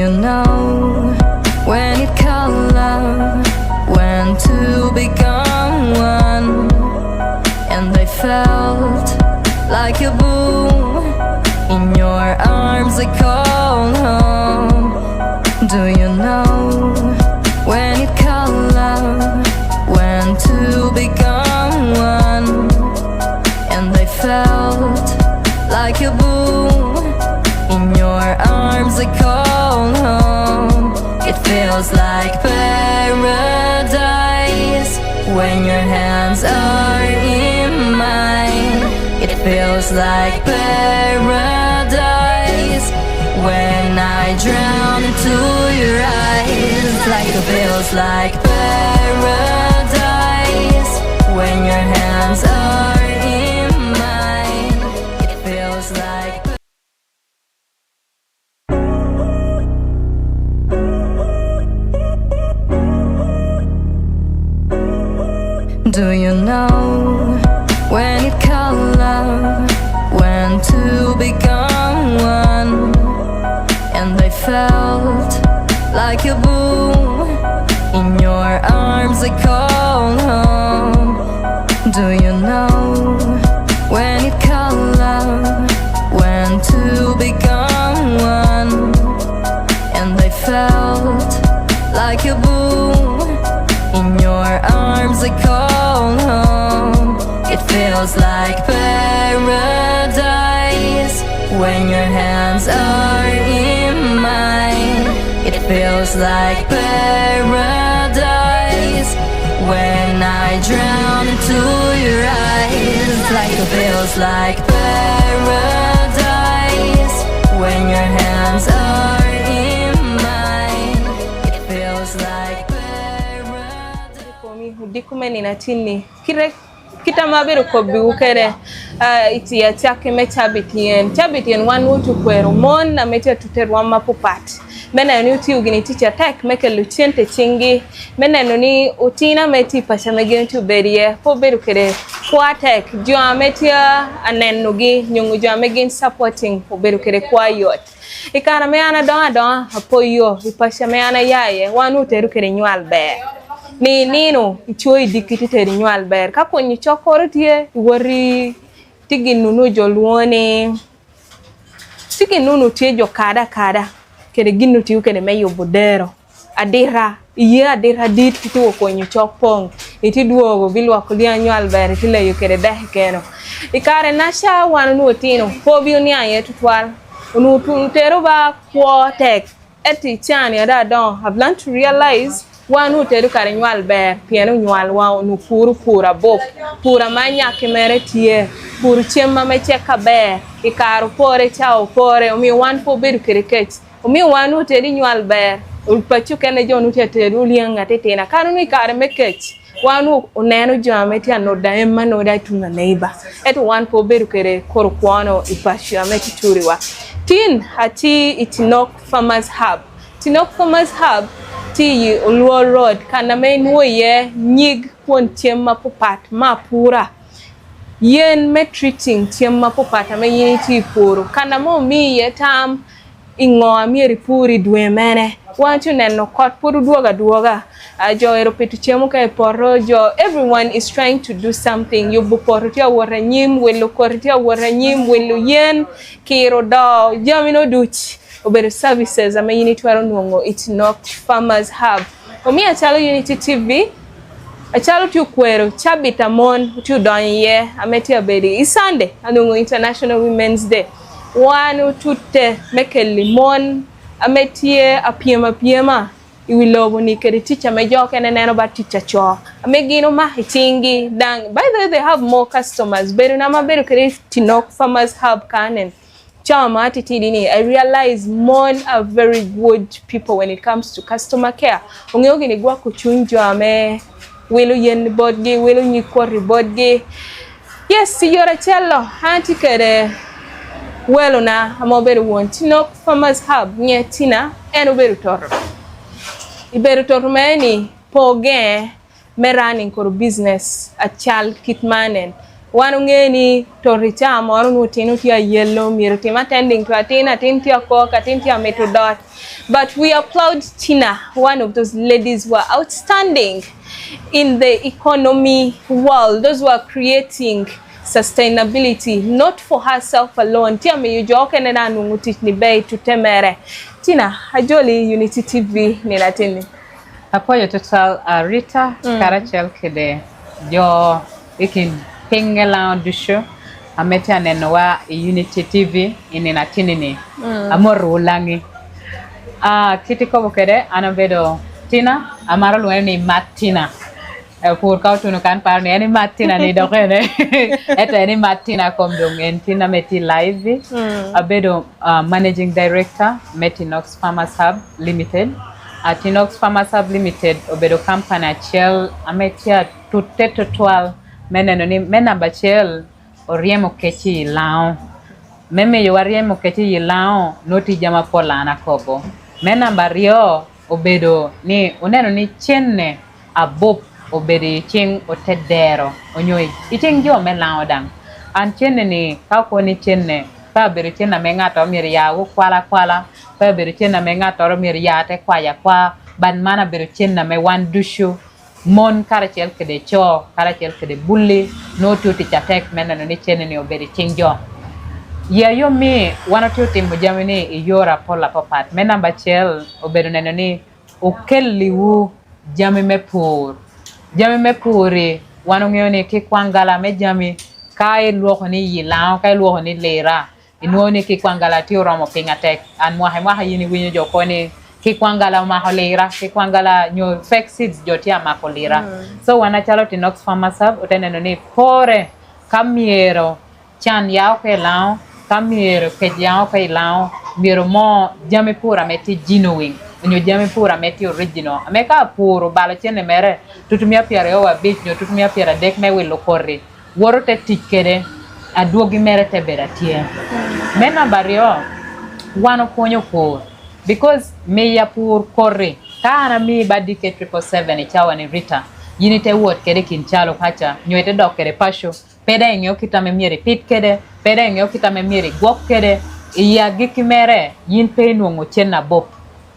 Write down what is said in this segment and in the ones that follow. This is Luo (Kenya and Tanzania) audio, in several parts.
you know when it called love, when two become one, and I felt like a boom in your arms I call home. Do you know when it called love, when two become one, and I felt like a boom in your arms I call home. It feels like paradise when your hands are in mine. It feels like paradise when I drown into your eyes. Like it feels like paradise when your hands are in mine. It feels like do you know when it called love, when two become one, and I felt like a boom in your arms I call home. Do you know when it called love, when two become one, and I felt like a boom in your arms I call home. It feels like paradise when your hands are in mine. It feels like paradise when I drown into your eyes. Like it feels like paradise when your hands are in mine. It feels like paradise. Dikumeni na tini kire kita mabiru ko biukere iti ya tiake me chabitien wan utu kwero mon na mete tuterwa mapupat mena ni uti ugini teacher tek meke luciente chingi mena ni utina meti pasha megen tu berie po beru kere kwa tek jo ametia anenugi nyungu jo amegen supporting po beru kere kwa yot ikana me ana don apo yo ipasha me ana yaye wan uteru kere nywal be ni nino ichoi dikiti teri nywal ber ka konyi chokorotie wori tigi nunu jolwone tigi nunu tie jo kada kere ginu tiu kene meyo bodero adira dit kiti wo konyi chokpong iti duogo bilwa kulia nywal ber tile yo kere deh keno ikare nasha wanu otino pobio ni aye tutwal unu tero ba quotek eti chani ada don have learned to realize one who tell you carry nywal ber piano nywal wa nu pura bop pura manya kemere tie pur chemma me cheka ber ikaru pore chao pore omi wan po beru cricket omi wan who tell you nywal ber ulpachu kene jonu teteru lianga tetena kanu ni kare mekech wanu uneno jameti anoda emma no da tuna neighbor et one po beru kere korkwano ipashi ameti turiwa tin hati Tinoq Farmers Hub. Tinoq Farmers Hub ti Luo Road kana menwo ye nyig pon tiemma popat ma pura yen me treating tiemma popat ma yin ti puru kana mo mi ye tam ingo amiri puri dwe mene wanchu neno kot puru duoga jo eropetu chemu ka poro jo everyone is trying to do something you buportia waranyim welo kortia waranyim welo yen kiro do jamino duch Oberu services ama unit waro nuongo Tinoq Farmers Hub. Omi achalo Unity TV. Achalo tu kwero chabita mon tu donye ameti abedi isande anungo International Women's Day. Wanu tute meke limon ametie apiema iwilobo ni keri teacher mejoke neno ba teacher cho. Amegino ma hitingi dang. By the way they have more customers. Beru nama beru keri Tinoq Farmers Hub kanen. I realize mon are very good people when it comes to customer care. Ongeogi ni gwa kuchunjwa ame welu yen bodge welu nyikori bodge. Yes, yora cello hanti kere welu na amoberu won Tinoq Farmers Hub nye tina enu beru toro. Iberu toro meni poge me running koro business a chal kitmanen. wan ung'eni to RITA moro nutino tia yellow miero tim attending to tin tia koka tin tia metodot. But we applaud Tina, one of those ladies who are outstanding in the economy world, those who are creating sustainability, not for herself alone. Tia me yujoke nena nunguti ni bei tutemere. Tina, ajoli Unity TV ni latini. Apoyo total RITA karachel kede jo ikin pingela du show amete anenwa Unity TV ini natini ni amoru langi kiti ko kede anabedo Tina amara luene ni Martina pour kautu no kan parne ni Martina ni dokene eta ni Martina kom dong en Tina meti live abedo managing director Tinoq Farmers Hub Limited. Tinoq Farmers Hub Limited obedo company achiel ametia tuteto 12 meneno ni menamba achiel oriemo kechi lao meme yo oriemo kechi lao noti jama polana kobo menamba rio obedo ni uneno ni chenne abop obedo ching otedero onyoi iching jo melao dang an chenne ni kako ni chenne pa bere chenne mengato miri yago kwala pa bere chenne mengato miri yate kwa ban mana bere chenne me wan dushu mon karachel kede cho karachel kede bulli no tuti chatek menano ni chenne ni obere chingjo ya yo mi wana tuti mujamini iyora pola popat menamba chel obedo neno ni okelliwu jami me puri wano ngeyoni ki kwangala me jami kai luoko ni yilao kai luoko ni lera inuoni ki kwangala ti oromo pingatek an mwaha yini winyo jokoni ki kwangala maholera ki kwangala nyo fake seeds jotia makolera so wana chalo Tinoq Farmers Hub uteneno ni pore kamiero chan yao ke lao kamiero ke yao ke lao miero mo jami pura meti genuine nyo jami pura meti original ameka puro balo chene mere tutumia piare owa beach nyo tutumia piare dek me wilo korri woro te tikere aduogi mere te beratie mena bario wano ponyo pur because me ya pur korri kana mi badike 777 ichawa ni RITA yini te wot kede kinchalo kacha nyoete dok kede pasho peda ingeo kita me mieri pit kede peda ingeo kita me mieri gok kede iya gikimere yin pe nuongo chenna bop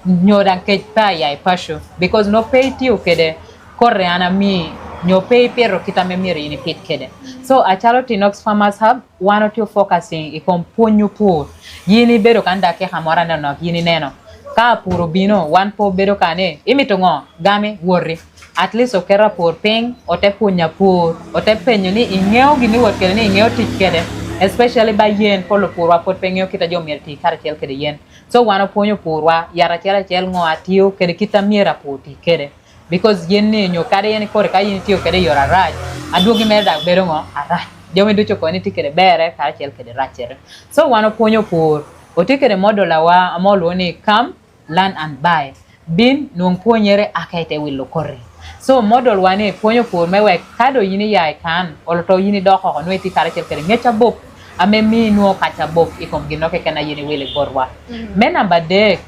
nyodan kej pa ya pasho because no pay tiu kede korre ana mi nyo pay pero kita me mieri ni pit kede so achalo Tinoq Farmers Hub wano tiu focusing ikompunyu pur yini bedo kanda ke hamora no yini neno ka puro bino wan po bedo kane imitongo game worry at least okera pur ping ote punya pur ote penyo ni ingeo gini wot kede ni ingeo tik kede especially by yen polo purwa pot pengeo kita jo mirti karachel kede yen so wano ponyo purwa yara chel ngo atio kede kita miera puti kede because yen ni nyo kade yen kore ka yen tio kede yora raj aduogi merda bedo ngo araj jomi ducho ko ni tikede bere karachel kede rachere so wano ponyo pur otikede modola wa amolo ni come learn and buy bin nung ponyere akaite wilo kore so model wani ponyo pur mewe kado yini yai kan oloto yini doko ko nweti karachel kede ngecha bop ame mi nuo kacha bop ikom ginoke kana yini wile gorwa mena bade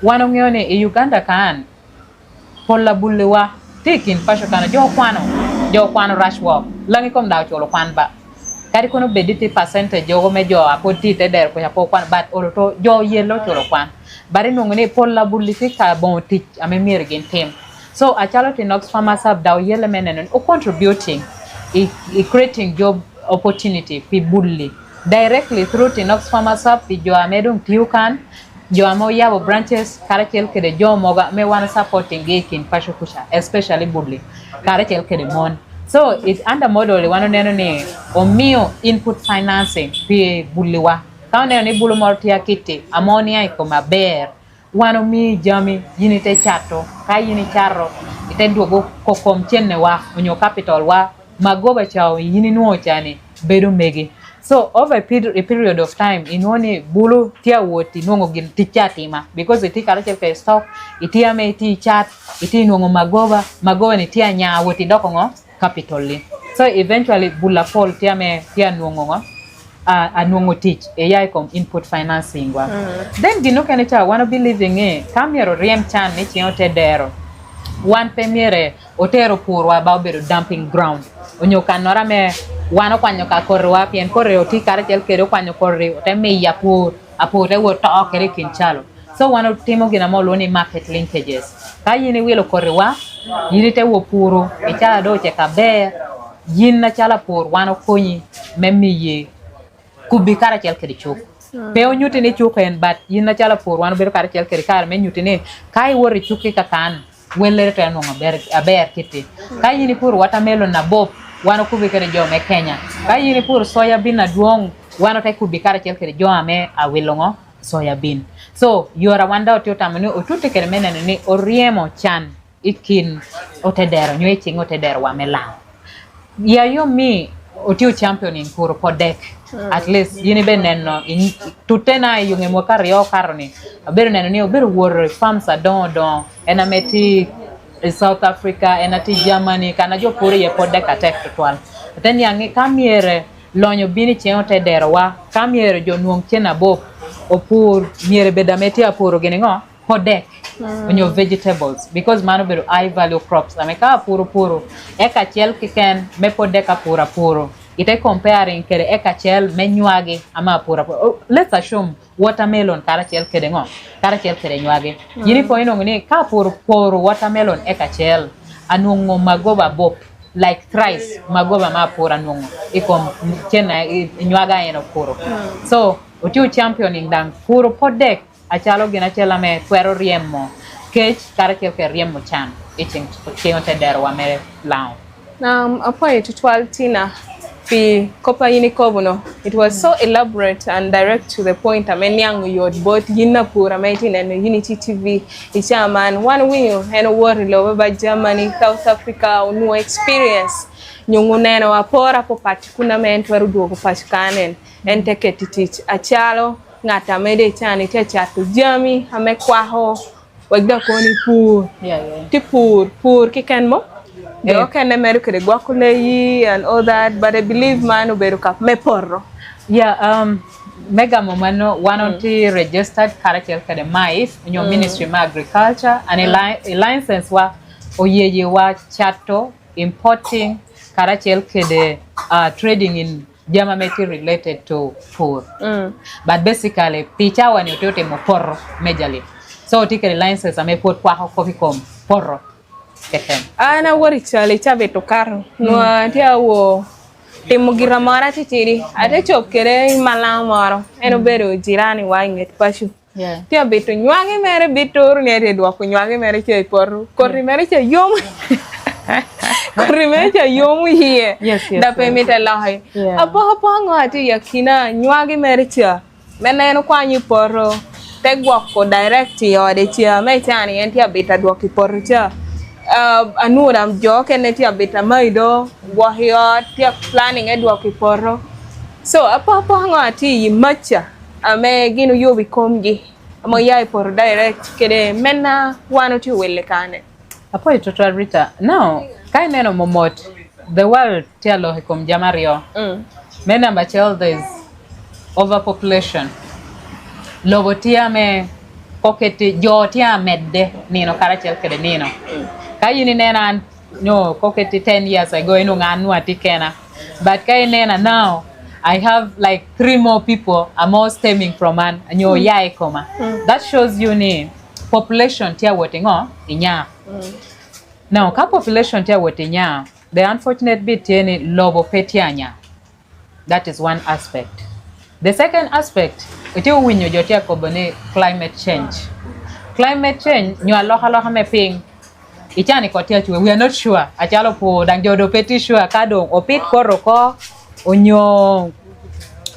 wano ngione e Uganda kan pola bullewa tikin pasho kana jo kwano rush walk langi kom daw cholo kwan ba kadi kono bediti percentage jogo me jo apoti te der ko yapo kwan bat oloto jo yelo cholo kwan bari no ngene pola bulli ka bon tik ame mirgen tem so achalo Tinoq Farmers Hub daw yele menen o contributing creating job opportunity pi bulli directly through Tinoq Farmers Hub pi jo amedum tiukan jo amo yabo branches karachel kede jo moga me wana supporting gekin pasho kusha especially bulli karachel kede mon so it's under model wano neno ni omio input financing pi bulliwa kaone ni bulu mortia kiti amonia iko maber wano mi jami yini te chato ka yini charro ite duogo kokom chenne wa onyo capital wa magoba chao yini nuo chani bedo megi so over a period of time inoni bulu tia woti nuongo gin tichatima because iti karachel ke stock iti ame iti chat iti nuongo magoba ni tia nya woti doko ngo capital li so eventually bula pol tia me tia nuongo ngo anuongo teach AI com input financing wa then gino kene cha wanna be living kamero riem chan ni chiote dero wan pemiere otero purwa ba obedo dumping ground onyo kanora me wano kwanyo ka korwa pien korre oti karachiel kede kwanyo korre te miya apur te woto okere kinchalo so wano timo gina molo ni market linkages ka yini wilo korre wa yini te wo puro ichala doche kaber yin na chala pur wano konyi memiye kubi karachiel kede chuk Peo nyuti ni chuken but yin na chala pur wano bedo karachiel kede kar me nyuti ni kai wori chuki kakan welere to no aber kiti ka yini pur watermelon na bob wano kubi kede jo me Kenya ka yini pur soya bean na duong wano te kubi karachiel kede jo ame awilongo soya bean so yora wanda otio tamani otute kede menene ni oriemo chan ikin otedero nywe ching otedero wa melang ya yo mi otio champion in pur podek at least yini be neno tutena yunge mo kario karoni abero neno ni obero wor farms adon ena meti South Africa ena ti Germany kana jo pur ye podek atek twal then yangi kamiere lonyo bini cheno tedero wa kamiere jo nuong chena bo opur miere bedameti apuro gini podek on your vegetables because mano bedo high value crops ameka puro eka chiel kiken me podeka puro ite comparing kere eka chiel menywage ama puro let's assume watermelon kara chiel kere nywage yini po ino ngini ka puro watermelon eka chiel anungo magoba bop like thrice magoba ma pura anungo ikom chena nywaga eno puro so utiu championing dan puro podek achalo gina chela me kwero riemo kech karachiel ke riemo chan iching tedero wa mere lao apoy tutwal tina fi kopa yini kobuno it was so elaborate and direct to the point amenyang yod both yina pura maitin and Unity TV ichaman one winyo heno wori lo ba Germany South Africa no experience nyunguneno apora po patikuna mentweru duogo pachkanen enteke titich achalo ngata mede chani te chatu jami ame kwaho wagda koni pur ti pur kiken mo do ken America de gwakule yi and all that but I believe man oberu kap me porro mega momano one of the registered karachiel kede mais in your ministry of agriculture and a license wa oyeye wa chato importing karachiel kede trading in Jamameti related to food. But basically, picha wani utote mo porro majorly. So take the license ame put kwa coffee com porro. Ana wori chale chabe to karo. No atia wo temugira mara titiri. Ate chop kere malamaro. Eno bero jirani wa inget pashu. Tia beto nywange mere beto ne re dwa ko nywange mere che porro. Korri mere che yom. Rimecha yomu here. Yes. Da permite lahi. Apo ngati yakina nywagi mericha. Meneno kwanyi porro. Tegwako direct yo de chia mechani enti abita dwaki porro cha. Anura mjoke neti abita maido wahio tia planning edwaki porro. So apo ngati yimacha ame ginu yobi komgi. Amo yai porro direct kede mena wano ti wele kane. Apo itoto RITA. Now, kai neno momot, the world tialo hikom jamario. Mena mbachel there is overpopulation. Lobotia me koketi jotia medde nino karachel kede nino. Kai yini nena no koketi 10 years ago ino nganu atikena. But kai nena now I have like 3 more people are more stemming from an nyo yai koma. That shows you ni population tia wotingo inya. Now, ka population tia wotinya, the unfortunate bit yeni lobo petianya. That is one aspect. The second aspect, iti uwinyo jotia kobone climate change. Climate change, nyo aloha me ping. Ichani kotia chwe, we are not sure. Achalo po dangjodo peti sure kado opit koroko onyo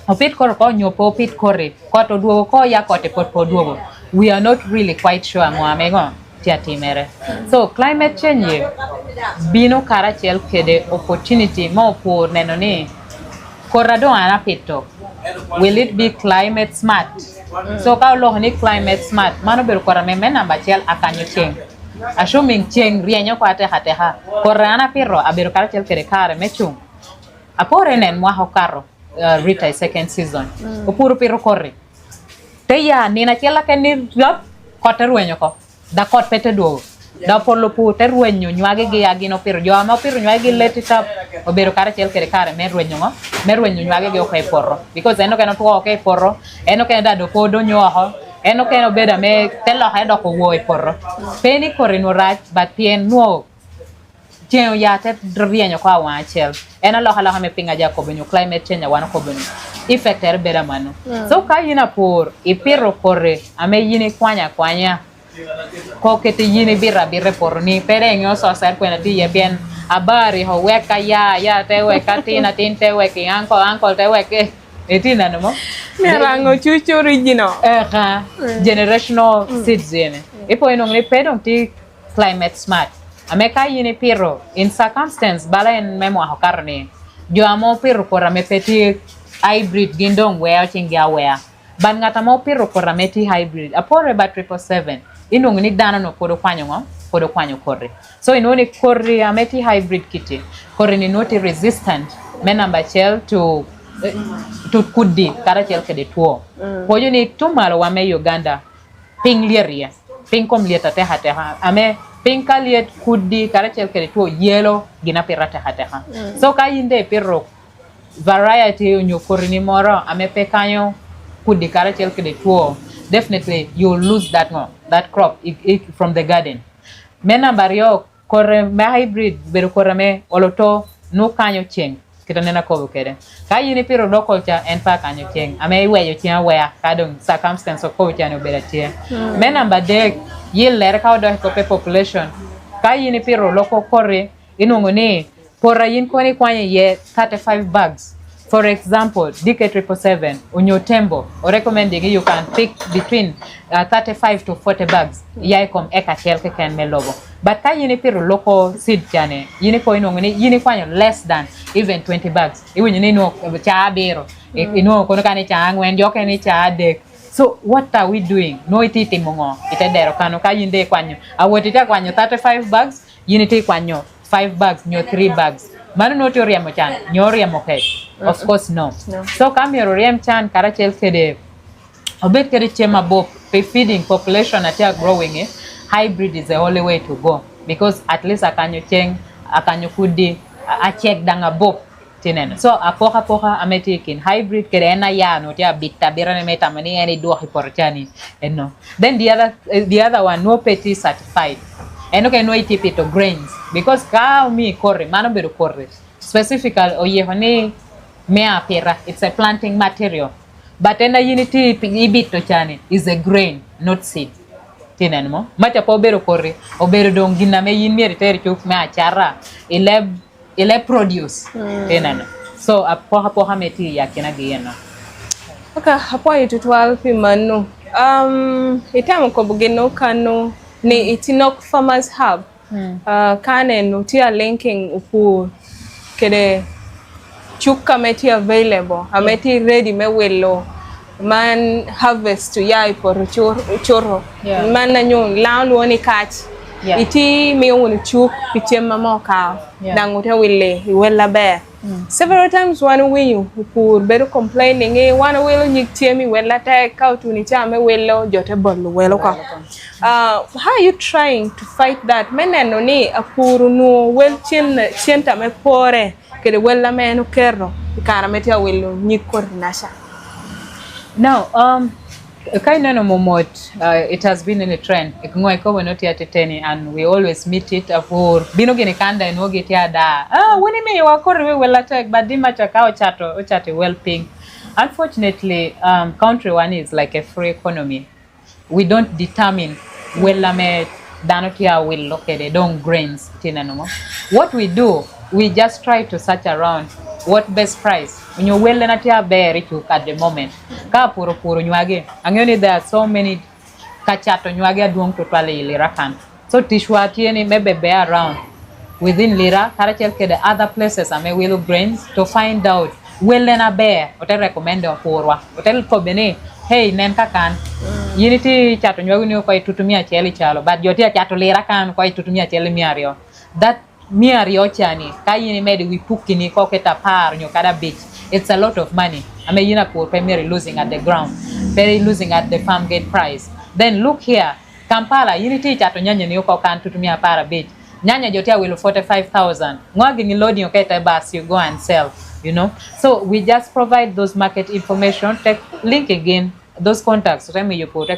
opit koroko nyo po opit kore. Koto duogo ko ya kote po duogo. We are not really quite sure moamengo. So climate change bino karachiel kede opportunity mo por neno ni korado anapito will it be climate smart so ka lo ni climate smart mano ber korame mena bachiel akanyo cheng assuming cheng rienyo kwate hateha korana pirro abero karachiel kede kare mechung apore nen mwa hokaro RITA second season opuro pirro korre te ya nina chela ke ni rap kote ruenyo ko da kot pete do da polo pu ter wenyo nywage gi agino piro jo ama piro nywage gi let it up obero kare chel kere kare mer wenyo nywage gi okay porro because eno keno tuo okay porro eno keno da do podo nyoho eno keno beda me telo ha do ko wo e porro peni kore no rach but pien no Tien ya te rienyo kwa wachel ena loha me pinga ja ko benyo climate change wana ko benyo effect er beda mano so ka yina por ipiro kore ame yini kwanya ko kete yini birre por ni pere nyo so ser kwena ti ye bien abari ho weka ya te weka tina tin te weki anko te weki etina no mo Merango chuchu original generational seeds yene ipo inong ni pedong ti climate smart Ameka yini piro in circumstance bala en memo hokarni jo amo piro kora me peti hybrid gindong wea chingia wea ban ngata mo piro kora meti hybrid apore ba 777 inong ni dana no kodo kwanyo kore so inoni kore ameti hybrid kiti kore ni noti resistant menamba chel to kudi kara chel kede tuo pojo ni tumalo wame Uganda ping lieria ping kom lieta te ha ame Pinka liet kudi karachel kere tuo yellow gina pirate hateha. So ka yinde pirro variety unyokorini moro amepe kanyo kudi karachel kere tuo definitely you lose that crop from the garden. Mena bario kore me hybrid beru kore me oloto no kanyo cheng kita nena ko kere. Ka yini pirro dokolcha en pa kanyo cheng ame weyo chia wea kadong circumstance ko cha no beratie. Mena bade yil lere ka do ko population ka yini piro loko kore inungo ni pora yin koni kwanye ye 35 bags for example dk 777 unyo tembo or recommending you can pick between 35 to 40 bags yai kom eka chelke ken melobo but ka yini piro loko seed chane yini ko inungo ni yini kwanye less than even 20 bags iwinyo ni no cha bero ino kono kane cha angwen joke ni cha adek. So what are we doing? No ititi mongo itedero kano ka yinde kwanyo awotita kwanyo 35 bags unity kwanyo 5 bags nyo 3 bags manu no to riamo chan nyo riamo ke of course no. So kam yoro riam chan karachel kede obet kede chema bo feeding population atia growing hybrid is the only way to go because at least akanyo cheng akanyo kudi a check danga bo tinen so apoha ametikin hybrid kerena ya no tia bitta birane meta mani any do hiporchani no then the other one no peti certified eno ke no itip to grains because ka mi corre mano bedo corre specifically oyehoni mea pera it's a planting material but ena unity ibito chani is a grain not seed tinen mo macha po bedo corre obero dong giname yin mi reteri chuk me achara ile produce tenano so apoha meti yakina giyeno okay hapo itutwal pimanu itamu ko bugeno kanu ni Tinoq Farmers Hub kane no tia linking upu kede chuka meti available ameti ready me wello man harvest yai por choro man nanyo lawn woni catch iti mi woni chuk pitem mama ka dangote wille wella be several times one win pour better complaining one will nyik tiemi wella ta ka tuni chame wello jote bollo wello ka how are you trying to fight that meneno ni apuru no wel chenta me pore kede wella meno kerro kara metia wello nyik coordination now kind of momot it has been in a trend ikngoi ko we not yet teni and we always meet it for bino gene kanda en woge tia da woni me wa kor we wela tek badima chaka o chate well ping unfortunately country one is like a free economy we don't determine wela me danotia will located on grains tinano what we do we just try to search around what best price when you well na tia bear to at the moment ka puro nywage angeni there are so many kachato nywage aduong to twale lira kan so tishwa tieni maybe be around within lira karachel ke the other places ame willow grains to find out well na bear ote recommend porwa otel ko bene hey nen kakan unity chato nywage ni ko itutumia cheli chalo but jotia chato lira kan ko itutumia cheli miario that miario chani kayini made we pukini ko keta par nyo kada beach it's a lot of money I mean yina poor primary losing at the ground very losing at the farm gate price then look here Kampala unity chato nyanya ni uko kan tutumia para bit nyanya jotia will 45,000 ngogi ni loading okay bus you go and sell, you know. So we just provide those market information, take link again those contacts time you put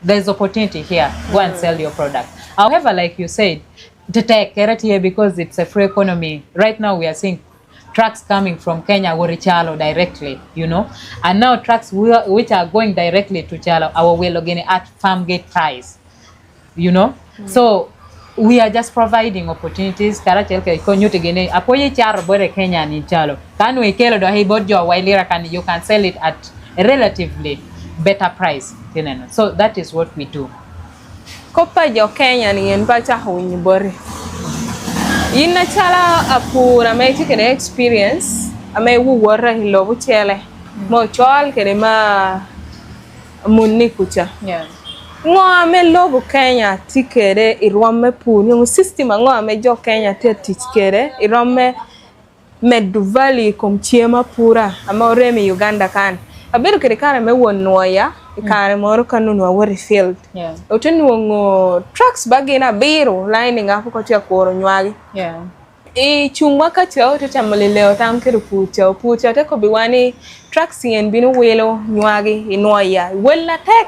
there's opportunity here, go and sell your product. However, like you said, to take carrot here because it's a free economy. Right now we are seeing trucks coming from Kenya or Chalo directly, you know, and now trucks which are going directly to Chalo, our way login at farm gate price, you know. So we are just providing opportunities. Karachel ke konyute gene apoye charo bore Kenya ni Chalo. Can we kelo do hibod jo wailira can you can sell it at a relatively better price, you know. So that is what we do. Kopa jo Kenya ni enpacha hunyi bore. Yina chala apura may take an experience. Ame wu warra hilo buchele. Mo chol kere ma munni kucha. Yeah. Ngo ame lobo Kenya tikere irwame puni. Ngo system ngo ame jo Kenya te tikere irwame meduvali kumchiema pura. Ama oremi Uganda kan. Abiru kere kare me wonoya. Ikare moro kanunu wa wari field. Yeah. Uteni wongo trucks bagi na biro lining hapo kwa tia kuoro nywagi. Yeah. Chungwa kati ya oto chamulileo tamkiru pucha teko biwani trucks yen binu welo nywagi inoya wela tek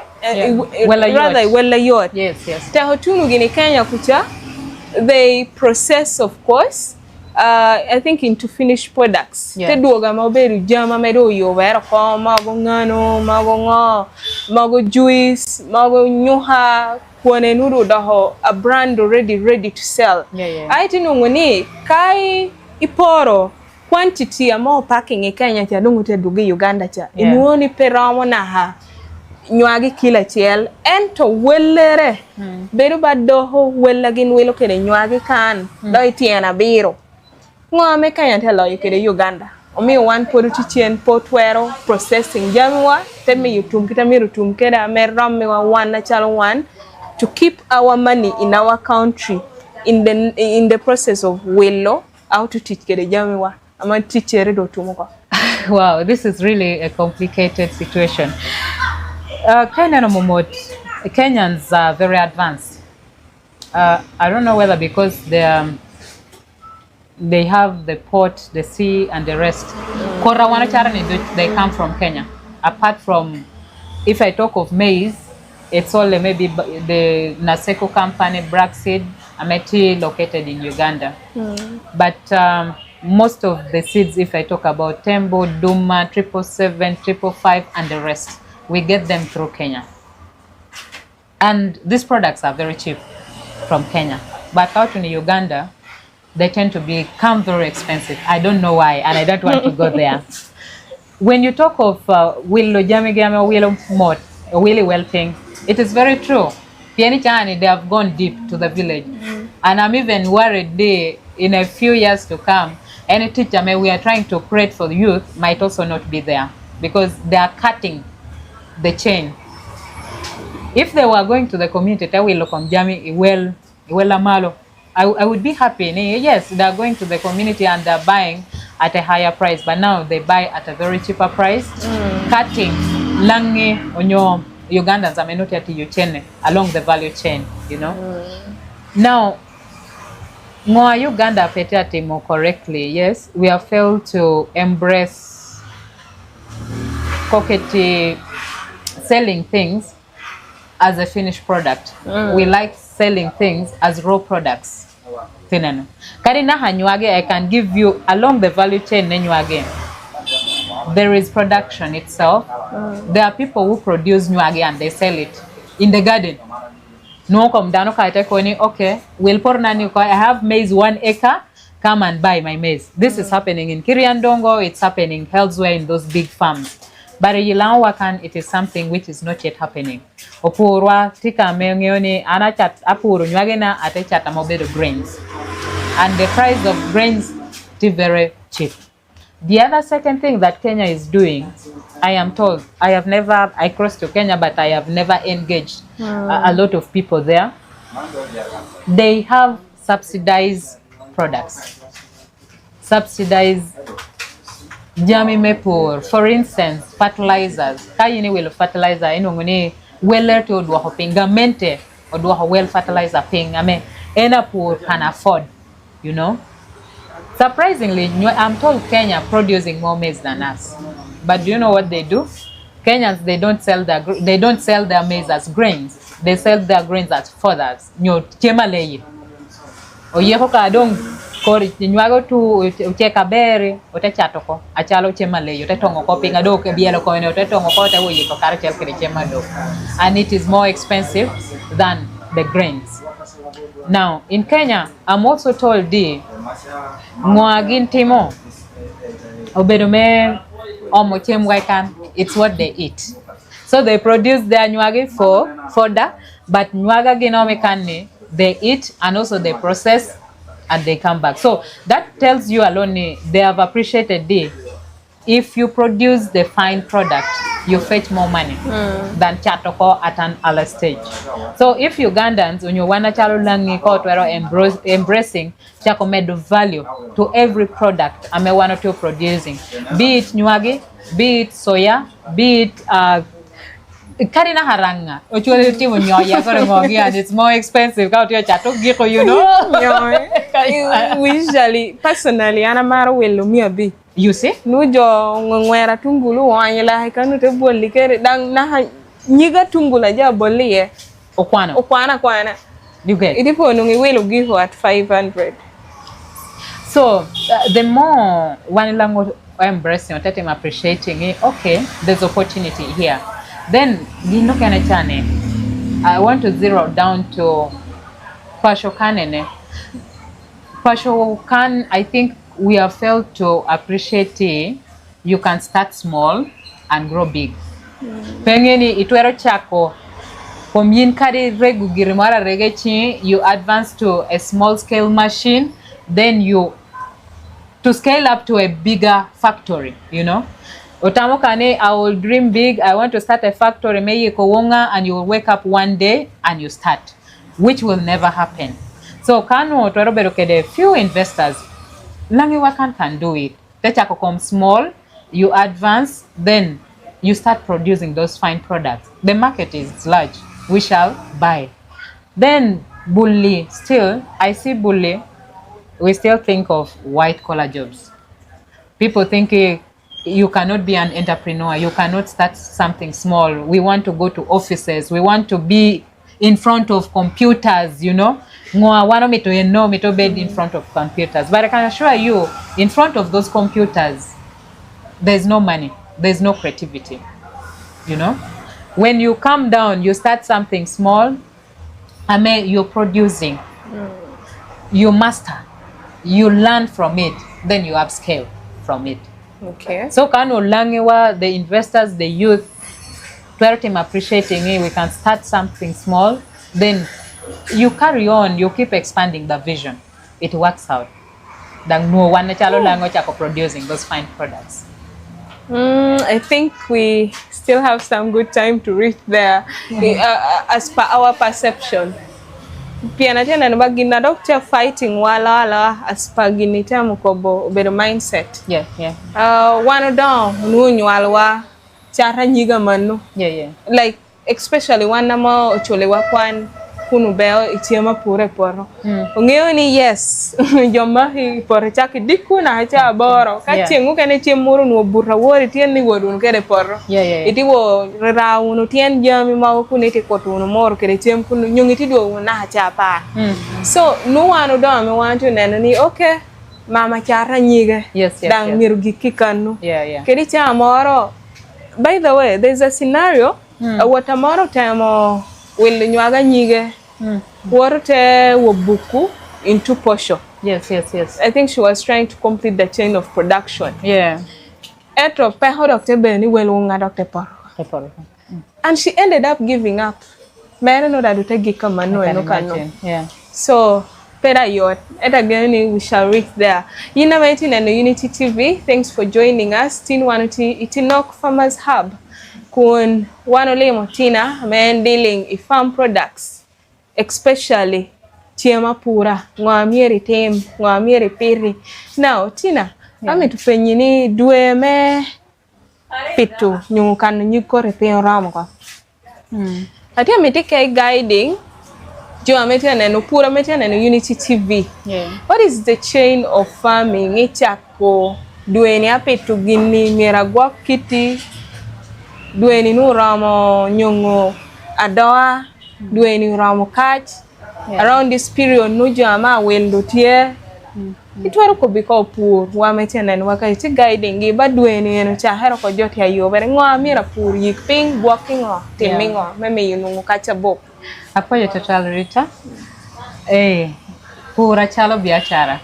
wela yot. Yes. Ta hotunu gini Kenya kucha they process of course I think into finished products. Yeah. Te duoga maberu jama medo yo vera ko mago ngano mago juice mago nyuha kwane nuru daho a brand already ready to sell. Yeah. I tinu ngoni kai iporo quantity amo packing e Kenya cha dungu te dugi Uganda cha. Yeah. Inuoni peramo na ha nywagi kila chiel ento wellere beru badoho wellagin welo kede nywagi kan do itiena biro. Ngome Kenya telo yikede Uganda. Omi one podu chien potwero processing jamwa temi yutum kita mirutum keda meram wa one natural one to keep our money in our country in the process of wello how to teach kede jamwa ama teacher do tumuko. Wow, this is really a complicated situation. Kenyans are very advanced. I don't know whether because they have the port, the sea, and the rest. They come from Kenya. Apart from, if I talk of maize, it's only maybe the Naseko company, Braxseed, Ameti, located in Uganda. But most of the seeds, if I talk about Tembo, Duma, 777, 555, and the rest, we get them through Kenya. And these products are very cheap from Kenya. But out in Uganda, they tend to become very expensive. I don't know why, and I don't want to go there. When you talk of Willow Jamigame, Willow Mott, Willy Welping, it is very true. Piani Chani, they have gone deep to the village. And I'm even worried in a few years to come, any teacher we are trying to create for the youth might also not be there because they are cutting the chain. If they were going to the community, I would be happy. Yes, they are going to the community and they are buying at a higher price, but now they buy at a very cheaper price, cutting langi onyo Ugandans amenoti ati yuchene along the value chain, you know. Now, Moa Uganda fete more correctly, yes, we have failed to embrace coquetry, selling things as a finished product. We like selling things as raw products. Karina hanyuage, I can give you along the value chain nenyuage. There is production itself. There are people who produce nyuage and they sell it in the garden. No come down okay, we'll pour nani I have maize 1 acre, come and buy my maize. This is happening in Kiriandongo, it's happening elsewhere in those big farms. But Yilawakan, it is something which is not yet happening. Opurwa tika mengioni anachat apuru nyagena atechat amobedo grains. And the price of grains is very cheap. The other second thing that Kenya is doing, I am told, I crossed to Kenya, but I have never engaged a lot of people there. They have subsidized products. Subsidized Jami Mepur, for instance, fertilizers. Kayini will fertilizer inongoni weller to do hoping gamente or well fertilizer ping. I mean, any poor can afford, you know. Surprisingly, I'm told Kenya producing more maize than us. But do you know what they do? Kenyans, they don't sell their maize as grains. They sell their grains as fodders. Nyo chemaleyi. Oyeko ka dong kori nywago tu ucheka bere otechato ko achalo chemaleyi otetongo ko pinga do ke bielo ko ne otetongo ko te oyeko karachel kire chema do. And it is more expensive than the grains. Now, in Kenya, I'm also told ngwagin timo obedume omo chemwaikan, it's what they eat. So they produce their nyuagi for fodder, but nyuaga ginomekani they eat and also they process and they come back. So that tells you alone they have appreciated if you produce the fine product, you fetch more money than chatoko at an early stage. So if Ugandans, when you want to embracing chako made value to every product I may want to producing, be it nyuagi, be it soya, be it karina haranga ochole timo nyoya kore ngogi, and it's more expensive ka otiyo chato giko, you know. Usually, personally, ana mara welo mia bi. You see? Nujo ngwera tungulu wanyela hekanu te boli kere dang na nyiga tungula ja boli ye. Okwana. You get? Idipo nungi welo give at 500. So the more one language embracing or taking appreciating it, okay, there's opportunity here. Then I want to zero down to Pashokanene. Pashokan, I think we have failed to appreciate you can start small and grow big. Pengeni itwero chako pomyin kari regu girimara regechi, you advance to a small scale machine, then you to scale up to a bigger factory, you know. Otamokane, I will dream big, I want to start a factory, maybe Kowonga, and you will wake up one day and you start, which will never happen. So Kanu Toroberokede, few investors, Langiwakan can do it. Techako come small, you advance, then you start producing those fine products. The market is large, we shall buy. Then Bully, still, I see Bully, we still think of white collar jobs. People think you cannot be an entrepreneur, you cannot start something small. We want to go to offices, we want to be in front of computers, you know. Bed in front of computers. But I can assure you, in front of those computers, there's no money, there's no creativity, you know. When you come down, you start something small, you're producing, you master, you learn from it, then you upscale from it. Okay. So Kano Langiwa, the investors, the youth, team appreciating it, we can start something small, then you carry on, you keep expanding the vision. It works out. Then no one language producing those fine products. I think we still have some good time to reach there, as per our perception. Piana tena nabagina doctor fighting wala as per ginita mukobo better mindset. Yeah. One down nunyalwa chara nyiga manu. Yeah. Like especially one nama ocholewa kwan kunu beo itiema pure poro. Ngeo ni yes jomba hi pore chaki diku na hacha boro kachengu kene chemuru no burra wori tien ni wodun kede poro. Yeah. Iti wo raunu tien jami ma ku nete kotu no moro kede chem kunu nyungiti do na hacha pa. So no one do me want to nene okay mama chara nyiga. Yes. Dang mirugi kikanu. Yeah. Kedi cha moro. By the way, there's a scenario watamoro temo will nywaga nyige warote wobuku into posho. Yes. I think she was trying to complete the chain of production. Yeah. Eto peho Dr. Benny welunga Dr. Paro. And she ended up giving up. Mero no dadu tegi kama no kano. Yeah. So pera yot. And again we shall reach there. Yina Maitin and Unity TV. Thanks for joining us. Tinoq Farmers Hub. Kun wanole motina men dealing in farm products, especially chiema pura, ngwamieri tem, ngwamieri piri. Now Tina, ame tupenyini duwe me pitu nyukan nyuko repen ramko. Ati ame take guiding jo amete neno pur amete neno Unity TV. Yeah. What is the chain of farming ichako dweni apeto gini miragwa kiti dweni nuramo nyongo adoa dweni uramo kach around this period nujo ama wendo tie itwaro ko biko pur wa metenen waka iti guiding gi badweni eno cha hero ko joti ayo bere ngo amira pur yik ping walking o timingo meme yunu kacha bop Apoyo total Rita. Pura chalo biashara.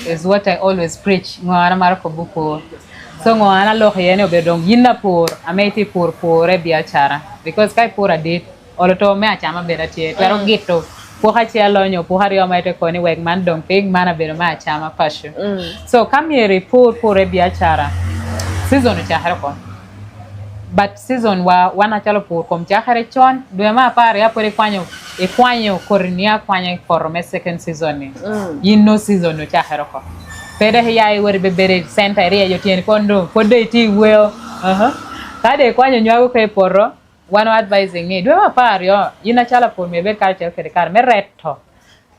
Is what I always preach. Ngwana mara ko buko. So ngwana lo yene obedong yinna pur ameti pur biashara because kai pura dit oloto me achama berati pero gito puha chalo nyo puha rio maite ko ni weg man dong pig mana bero ma achama pashu. So come here pur biashara. Season cha harko. But season wana chalo pur kom cha hare chon dwe ma pare apo kwanyo kornia kwanya korome second season ni. Yinno season no cha harko. Pede hiya iwere bebere center area yotien kondo pode iti weo kade kwanyo nywago kai porro wano advising ni dwe mapari yo yina chala por mebe culture kede kar meretto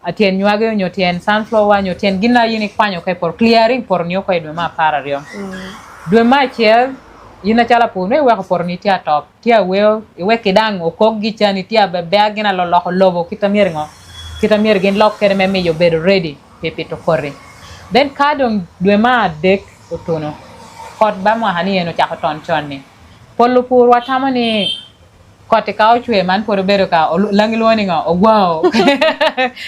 atien nywago nyotien sunflower nyotien gina yini kwanyo kai por clearing por nyo kai dwe mapara yo dwe machiel yina chala por me wako por ni tia top tia weo iwe kidang okok gichani tia bebe agina lolo lobo kita mier gen lok kede meme yo bed ready pepe to korre. Then kadong dwe ma dek otono kot ba mo hani eno chako ton chonni polo pur watama ni kote ka ochwe man por bero ka langilwoni nga wow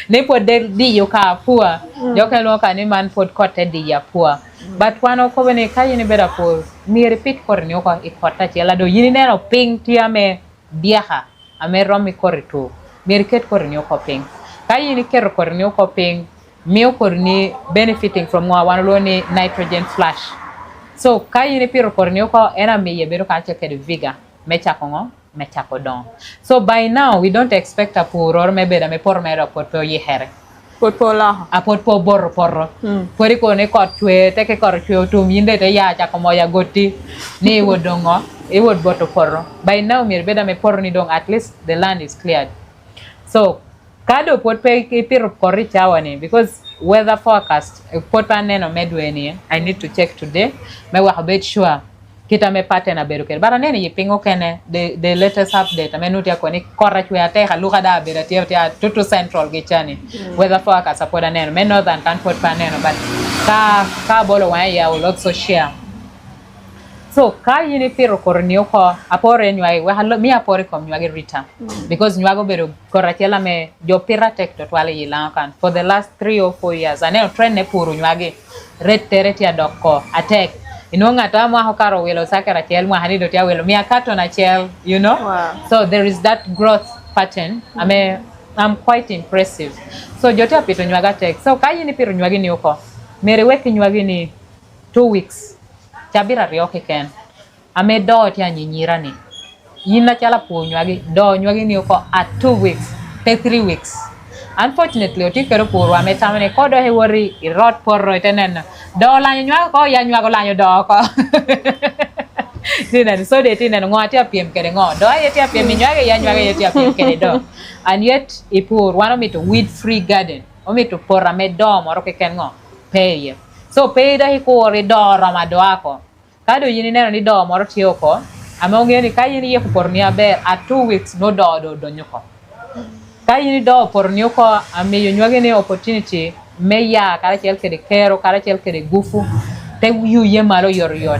ne po de di yo ka pua yo ka lo ka ni man pod kote di ya pua but wano ko bene kayi ni bera por mi repeat kor ni ko ikota chela do yini neno ping tiame biaha ame romi korito mi repeat kor ni ko ping kayi ni ker kor ni ko ping mio korni benefiting from one nitrogen flash. So kai ni piro korni ko ena me yebero ka cheke viga mecha kongo mecha kodon. So by now we don't expect a puror mebeda me por mero porto ye here. Potpola A potpo bor porro. Pori ko ne kot chwe teke kor chwe tum yinde te ya cha komo ya goti ni wodongo e wod boto porro. By now me beda me por ni dong at least the land is cleared. So kado pot pe piro korri chawane because weather forecast pot paneno medweni I need to check today me wa bet sure kita me pattern aberuker bara nene yipingo kene the latest update amenutia ko ni korra chwe ate haluka da berati ya tutu central gichani weather forecast apoda neno me northern kan pot paneno but ka bolo wa ya will also share. So kai ni piro kornio ko apore nywai we hallo mi apore kom nywagi RITA because nywago bedo korachela me jo piratek to twale yila kan for the last 3 or 4 years ane trend ne puru nywagi red tereti adoko attack inonga tama hokaro welo sakara chel mwa hanido tia welo mi akato na chel you know. Wow. So there is that growth pattern I'm quite impressive. So jote apito nywaga tek so kai ni piro nywagi ni uko mere weki nywagi ni 2 weeks chabira rioke ken ame do tia nyinyira ni yina chala pu nywagi do nywagi ni ko at 2 weeks te 3 weeks unfortunately oti kero puru ame tamane ko do he wori irot porro tenen do la nywagi ko ya nywago la do ko tinan so de tinan ngoti apiem kere ngo do yeti apiem nywagi ya nywagi yeti apiem kere do and yet ipur wano mi to weed free garden omi to porra me do moro ke ken ngo peye. So peda hikori do ramado ako. Kado yini neno ni do moro tioko. Amonge ni kai yini ye pornia ber at 2 weeks no do nyoko. Kai yini do pornioko ame yonywage ne opportunity me ya kara chel kede kero kara chel kede gufu te yu ye malo yor.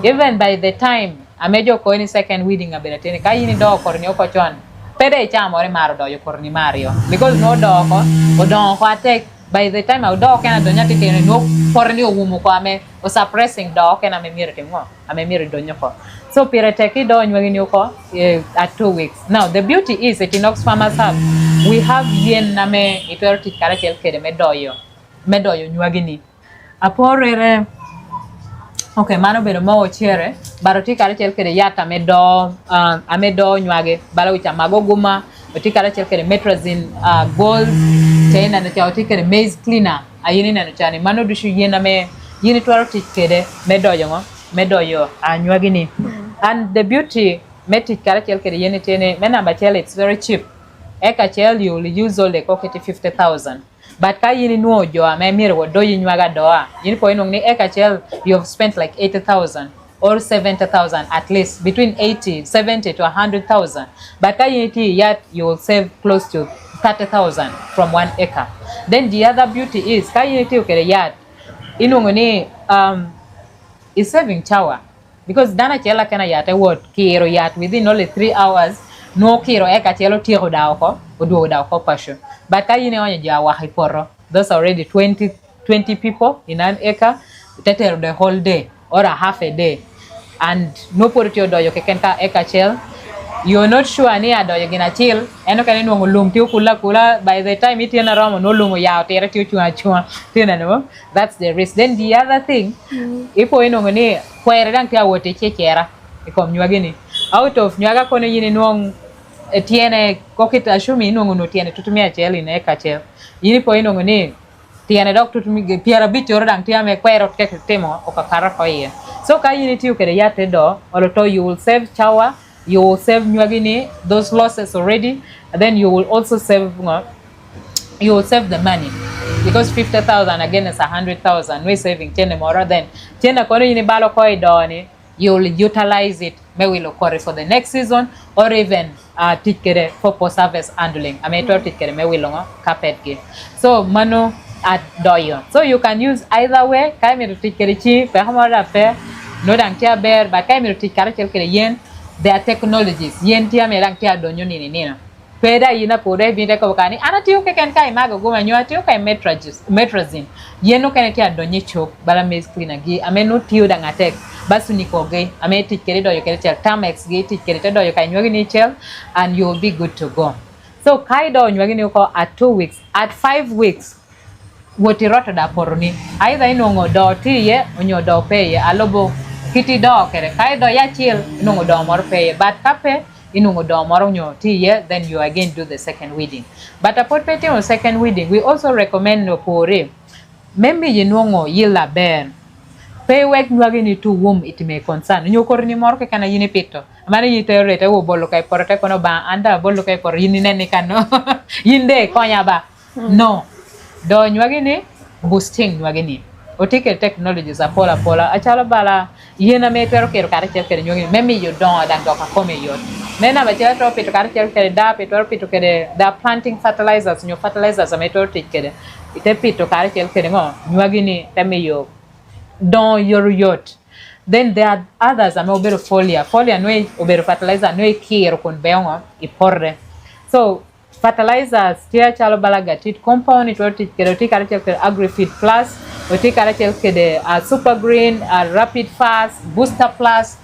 Even by the time amejo ko ni second weeding aberatene kai yini do pornioko chon. Pede chamore maro do yo porni mario because no do ko odon ko atek. By the time I do can do nyati ke no porni ogumu ko ame o suppressing do can ame mirete mo ame mire do nyoko. So pireteki do nywagi nyoko at 2 weeks. Now the beauty is that Tinoq farmers have we have yen name iterti kara chel kede medoyo nywagi ni aporere. Okay, mano bedo mo chere baroti kara chel kede yata medo amedo nywage bala wicha magoguma oti kara chel kede metrazine gold tena na chawti kede maize cleaner ayini na chani mano dushu yena me yini twaro tikede medoyo anywagi ni and the beauty meti kara chel kede yeni tene mena bachele it's very cheap eka chel you will use all the koketi 50,000 but ka yini nuo jo ame mire wo do yinywaga doa yini po inong ni eka chel you have spent like 80,000 or 70,000 at least between 80 70 to 100,000 but ka yini ti yat you will save close to 30,000 from 1 acre. Then the other beauty is ka yini ti ukere yat inong ni is saving chower because dana chela kana yate wot kiro yat within only 3 hours no kiro eka chelo tiro daoko oduo daoko pasho but ka yine onye jawa hiporo those already 20 people in an acre tetero the whole day or a half a day and no portio doyo keken ka eka chel you're not sure ni adoyo gina chill eno kane no lum tiu kula by the time it na romo no lumo ya tere tiu chua tina no that's the risk. Then the other thing ipo ino ngani kwere dang tia wote chechera ikom nyuage ni out of nyuaga kono yini no tiene kokita shumi no ngono tiene tutumia cheli ne ka chel yini po ino ngani tiene dok tutumi piera bichoro dang tia me kwero keke temo okakara ko ye so ka yini tiu kere yate do oloto you will save chower. You will save nyuagini those losses already, and then you will also save the money because 50,000 again is 100,000. We're saving 10 more than 10. According to balo koi doni, you will utilize it. Maybe look for the next season or even tikere for post harvest handling. I mean, tikere maybe longo carpet ge. So manu at doyo. So you can use either way. Kai mi tikere chi pe hamara pe no dang tia bear, but kai mi tikare kere yen. There are technologies yen tia merang tia donyo nini peda yina pore binte ko kani ana tiu ke ken kai mago goma nyua tiu kai metrazine yeno ken tia donye chok bala mes cleaner gi amenu tiu danga tek basu niko ge ame tikere do yo ken tia tamex gi tikere do yo kai nyuagi ni chel and you will be good to go. So kai do nyuagi ni ko at 2 weeks at 5 weeks woti roto da poroni either inongo do ti ye onyo do pe ye alobo kiti do kere kai do ya chill inungo do mor pay but kape inungo do mor nyo ti ye then you again do the second weeding but apart pete on second weeding we also recommend no pore maybe yinungo yila ben pay work nwagi ni to womb it may concern nyo korni mor ke kana yini pito mane yitere te wo bolo kai porte kono ba anda bolo kai por yini neni kano yinde konya ba no do nwagi ni boosting nwagi ni otike technologies apola achala bala yena me pero kero kare kere nyogi memi you don dan doka come yot mena ba chela to pito kare kere da pito kere da planting fertilizers nyo fertilizers ameto tikere ite pito kare kere ngo nyogi ni teme yo don your yacht. Then there are others ame obero folia no obero fertilizer no kero kon beongo iporre so fertilizers tia chalo bala gatit compound it kere tikare kere agrifeed plus otikara kede super green rapid fast booster plus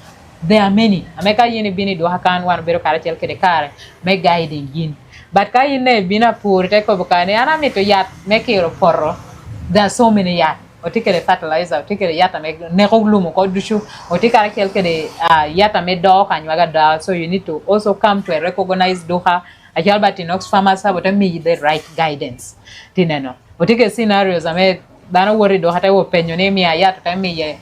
there are many ameka yini bini do hakan wan bero kara kede kare me guiding yin but ka yine bina pur te ko bukane ana mito yat me kero porro there are so many yat otikere fertilizer otikere yata me ne ko lumo ko dushu otikara kede yata me do kanywaga da so you need to also come to a recognized doha ajalba Tinoq farmers have me the right guidance tineno otike scenarios ame dana worry do hata wo penyo ne mi ayata ta mi ye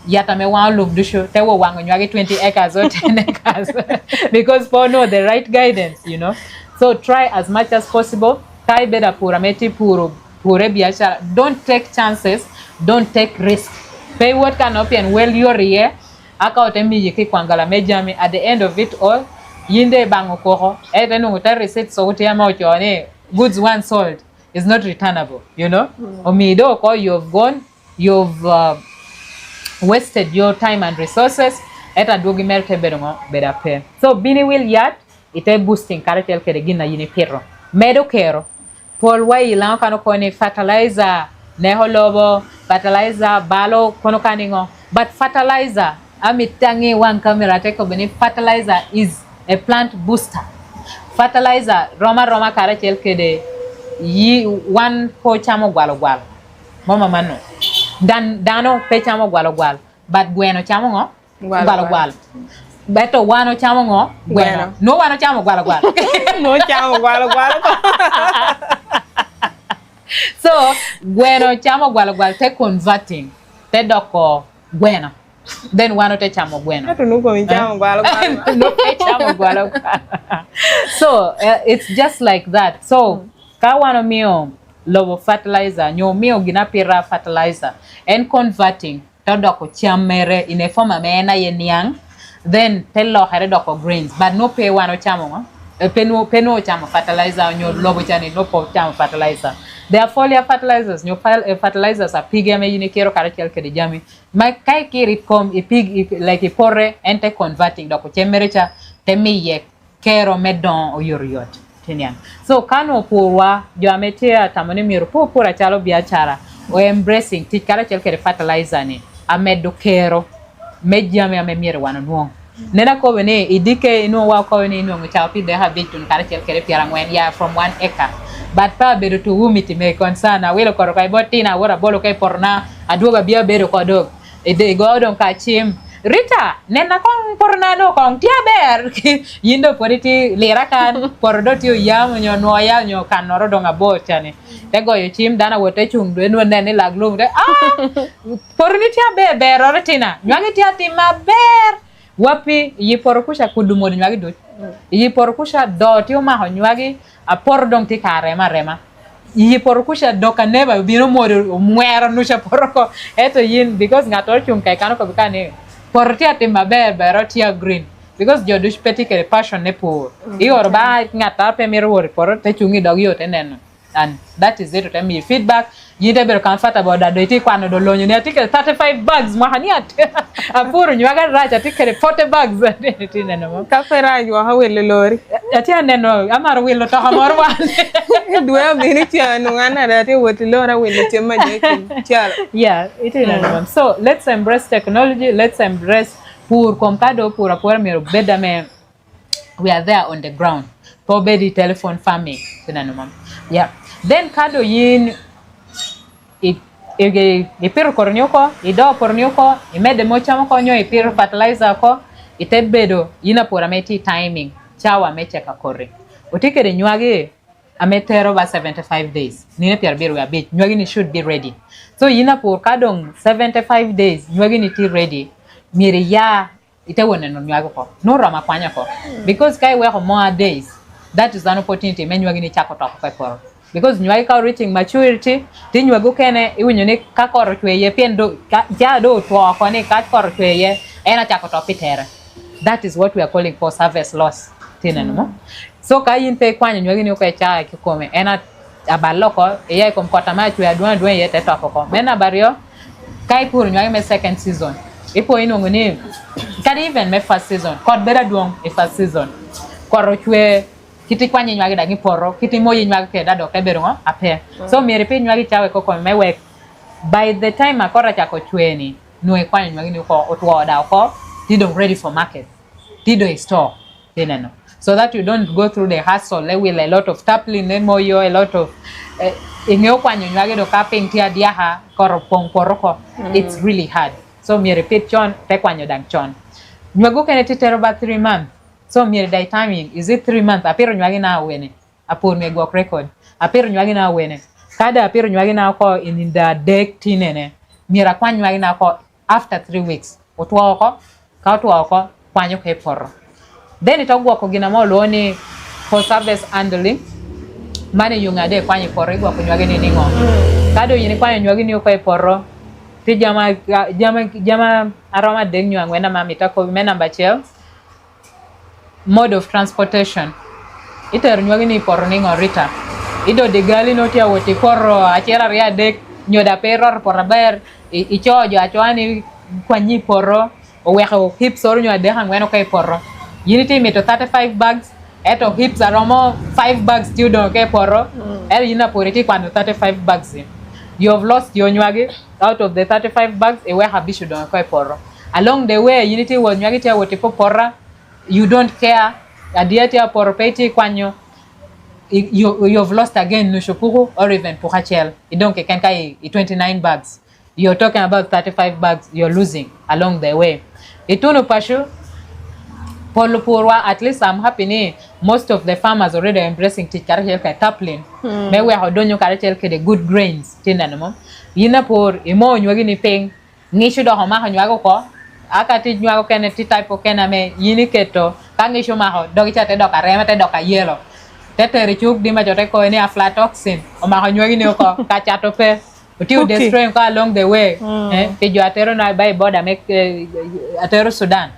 yata me wan lum dusho te wo wango nyage 20 acres or 10 acres because for no the right guidance you know so try as much as possible kai beda pura meti pure biashara don't take chances don't take risk pay what can happen well your year aka otemi yiki kwangala mejami at the end of it all yinde bango koho ete no ta receipt so utia ma ochone goods one sold is not returnable, you know. Omido ko you've wasted your time and resources. Eta dogi merke berongo beda pe. So bini will yat ite boosting karatel kere gina yini pero. Medo kero. Paul wai ilang kano kone fertilizer neholobo fertilizer balo kono kaningo. But fertilizer amitangi one camera teko beni fertilizer is a plant booster. Fertilizer roma karatel kede yi one po chamo gwalo mama mano dano pe chamo gwalo but bueno chamo ngo gwalo beto wano chamo ngo bueno no wano chamo gwalo no chamo gwalo so bueno chamo gwalo te converting te doko bueno then wano te chamo gweno. Hatu nuko michamo gwalo. No te chamo gwalo. So it's just like that. So ka wano mio lobo fertilizer, nyo mio ginapira fertilizer and converting to doko chamere in a form amena yen yang, then tello hare doko grains, but no pay wano chamo. Peno chamo fertilizer, nyo lobo chani no po chamo fertilizer. There are foliar fertilizers, nyo fertilizers are pig yame yini kero karakel kedi jami. My kai kiri kom a pig like a pore ente converting doko chemerecha temi ye kero medon o yoriot. So kano purwa jo ametia tamoni miru pura chalo biachara o embracing ti karakel kedi fertilizer ni amedo kero medjame ame miru wananuong. Nena ko wene idike ino wa ko wene ino nguchapi de habitun karakel kedi piarangwen ya from 1 acre. But pa bedo to wumiti me concern welo koro kai botina wora bolo kai porna aduga bia bedo ko dog e godon ka chim Rita nena kong porna no kong tia ber yindo poriti lera kan pordo tio yam nyo noya nyo kanoro donga bochane tego yo chim dana wote chung do no nene laglum de porni tia ber rotina nyangi tia tima ber wapi yi porkusha kudumo nyangi do yi porkusha do tio ma honywagi a pordong ti karema rema yi porkusha doka neba bino modo muera nusha porko eto yin because ngator chung kai kano ko bikane porti atima ber tia green because jodush peti ke passion ne pour ior ba ngata pe mir wor por te chungi dog yo tenen and that is it to me feedback yide ber comfortable da do ti kwano do lonyo ne atike 35 bags mahaniat apuru nywaga raja atike 40 bags tinen no Ka fera yo hawele lori. ati aneno amaro wilo to hamor wan Dua bini tia nungana dati woti lora wele tema jekin. Chalo. yeah it is so let's embrace technology, let's embrace pour komkado pour mir beda me we are there on the ground for bedi telephone farming tinanumam yeah then kado yin ipiro kornyoko ido pornyoko imede mochamo konyo ipiro fertilizer ko itebedo yina pora meti timing chawa mecheka kore utikere nywage ametero ba 75 days nine pier biru ya bit nywage ni should be ready so yina por kadong 75 days nywage ni ti ready miri ya itewone no nywage ko no rama kwanya ko because kai we more days that is an opportunity men nywage ni chako to ko por because nywage ka reaching maturity ti nywage kene iwinyo ni ka kor tweye pendo ja do to ko ni ka kor tweye ena chako to pitera. That is what we are calling for service loss. So kayin pe kwanya nywagi ni ko cha kikome ena abaloko eya ko mkota ma tu adwan ye teto ko mena bario kai pur nywagi me second season ipo ino ngoni can even me first season kod bera duong e first season koro chwe kiti kwanya nywagi da ngiporo kiti moyi nywagi ke da do ke bero ape so mere pe nywagi chawe ko me we by the time akora cha ko chweni no e kwanya nywagi ni ko otwo da ko didn't ready for market didn't store no so that you don't go through the hassle with a lot of tapling moyo a lot of ingeo kwanyo nywage do kaping tia diaha koropong poroko it's really hard so me repeat chon te kwanyo dang chon nywago kene titero ba 3 months so me dai timing is it 3 months apiro nywage na wene apur me go record apiro nywage na wene kada apiro nywage na ko in the deck tinene mira kwanyo nywage na ko after 3 weeks otwa ko ka otwa ko kwanyo ke porro then itogwa ko gina molo ni for service handling mane yungade kwanyi porro igwa ko nywage ni ningo kado yini kwanyo nywage ni ko e porro ti jama aroma deng nywangwe na mamita ko mena bachel mode of transportation iter nywage ni porro ningo RITA ido de gali no tia woti porro achera ria dek nyoda peror poraber ichojo achwani kwanyi porro oweko hips or nywade hangweno ko e porro unity me to 35 bags eto hips aromo 5 bags still don't care porro el yina poriti kwano 35 bags you have lost your nywage out of the 35 bags e we habishu don't care porro along the way unity wo nywage tia wote porra you don't care adiatia porpeti kwanyo you have lost again no shopuru or even puhachel donc can kai 29 bags you're talking about 35 bags you're losing along the way ituno pashu Polupurwa, at least I'm happy ni most of the farmers already embracing tikarahelka tapling. Me we hodonyo karahelka the good grains tinda namo. Yina por imo nywagi ni peng ngishu do homa nywagi ko akati nywago kene ti type kene me yini keto kangi shumaho dogi chate doka rema te doka yelo tetere chuk dima jote ko ni aflatoxin o ma nyuagi ni ko ka chato pe utiu destroy ko along the way ke jo atero na by border make atero Sudan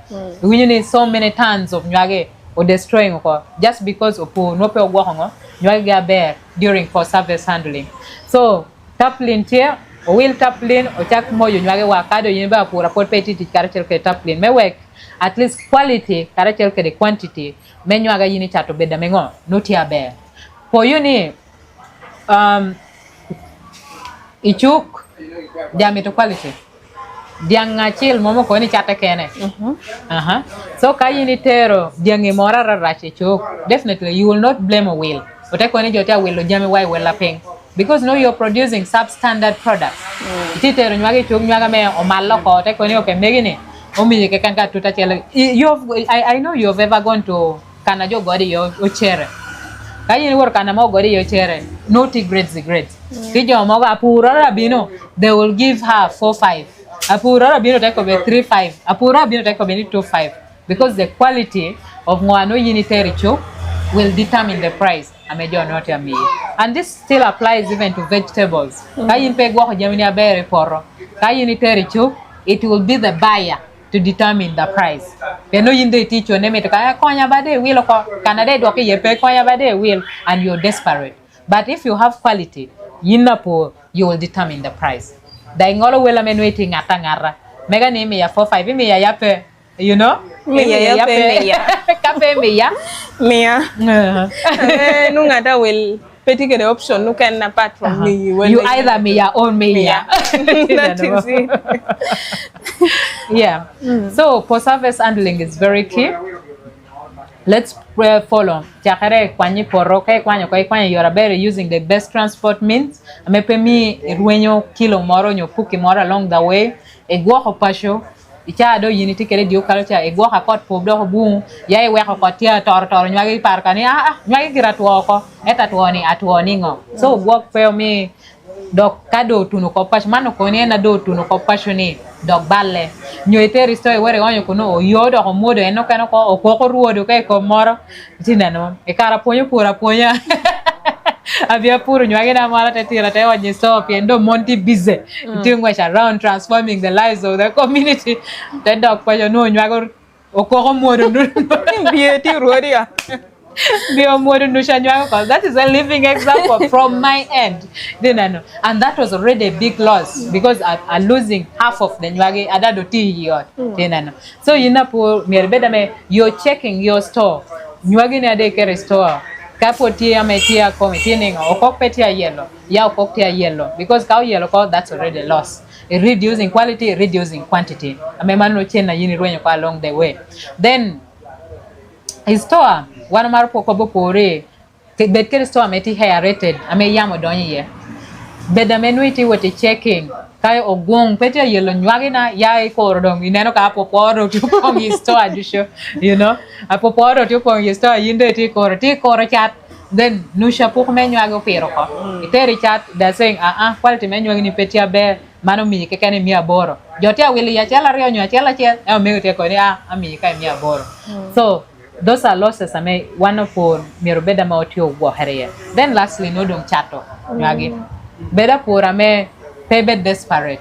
we need so many tons of nyuage o destroying ko just because opo no pe ogwo hongo nyuage ga bear during for service handling so taplin here o will taplin o chak moyo nyuage wa kado yimba pura pot petit karachel ke taplin me work at least quality karachel ke the quantity menyuaga yini chato beda mengo nutia bear for you ni ichuk jamito quality dianga chil momo ko ni chata kene so kayini tero diangi morara rache chuk definitely you will not blame a will ote ko ni jota will jami why well lapeng because no you're producing substandard products titero nyuage chuk nyuaga me o mallo ko te ko ni okay megini omi ke kan ka tuta chele I know you've ever gone to kana jo godi yo ochere kayini wor kana mo godi yo chere no t grades kijo mo ga puro rabino they will give her 4-5 apuro rabino take be 3-5 apuro rabino take be 2-5 because the quality of ngwano unitary cho will determine the price amejo not ya me and this still applies even to vegetables kayin pe gwo jamini abere poro kayini unitary cho it will be the buyer to determine the price. Peno yinde teacher name to konya bade will ko Canada do ke yepe konya bade will and you're desperate. But if you have quality, yinapo you will determine the price. Da ingolo wela men waiting atangara. Mega name ya 4-5 me ya yape you know? Me ya yape me ya. Kape me ya. Me ya. Nungata will petit the option no can apart from me you either me ya or me ya. That is it. Yeah. So post harvest handling is very key. Let's follow. Jakare kwanyi poroke kwanyo you're better using the best transport means. Amepe mi ruenyo kilo moro nyo puki moro along the way. Egwo hopasho. Icha do unity kere dio kalcha egwo hakot pobdo bu yae we hakotia tor nywagi parkani nywagi giratuo ko etatuoni atuoni ngo so work for me dok kado tunu ko pash mano ko ne na do tunu ko pashoni dok balle nyoite risto e were onyo kuno yodo ko modo eno kano ko ko ruodo kai ko moro tinano e kara ponyo pura ponya abia puro nywagi na mara tetira te wanye stop endo monty busy doing much around transforming the lives of the community the dog pa no nyago okoko modo Beauty rodia bio modo no shanyago because that is a living example from my end then I know and that was already a big loss because I'm losing half of the nywagi adado ti here then I know so yinapo merbeda me you're checking your store nywagi na de kere store kapotia metia committing or cockpetia yellow ya cocktia yellow because cow yellow call that's already lost reducing quality reducing quantity amemano chena yini rwenyo kwa along the way then his store one mar pokobo pore bedker store meti higher rated ame yamo donye ye beda menuiti wote checking kai ogong petia yellow nywagi na ya korodong ineno ka poporo tu pong his store jusho you know apoporo tu pong his store yinde ti koro chat then nusha pok menywagi opiro ko iteri chat da saying quality menywagi ni petia be mano mi ke kane mia boro jotia wili ya chala rio nyo chala che e me te ko ni ami ka mia boro so those are losses ame one of miro beda ma otio go here then lastly no dum chato nywagi beda pura me pebe desperate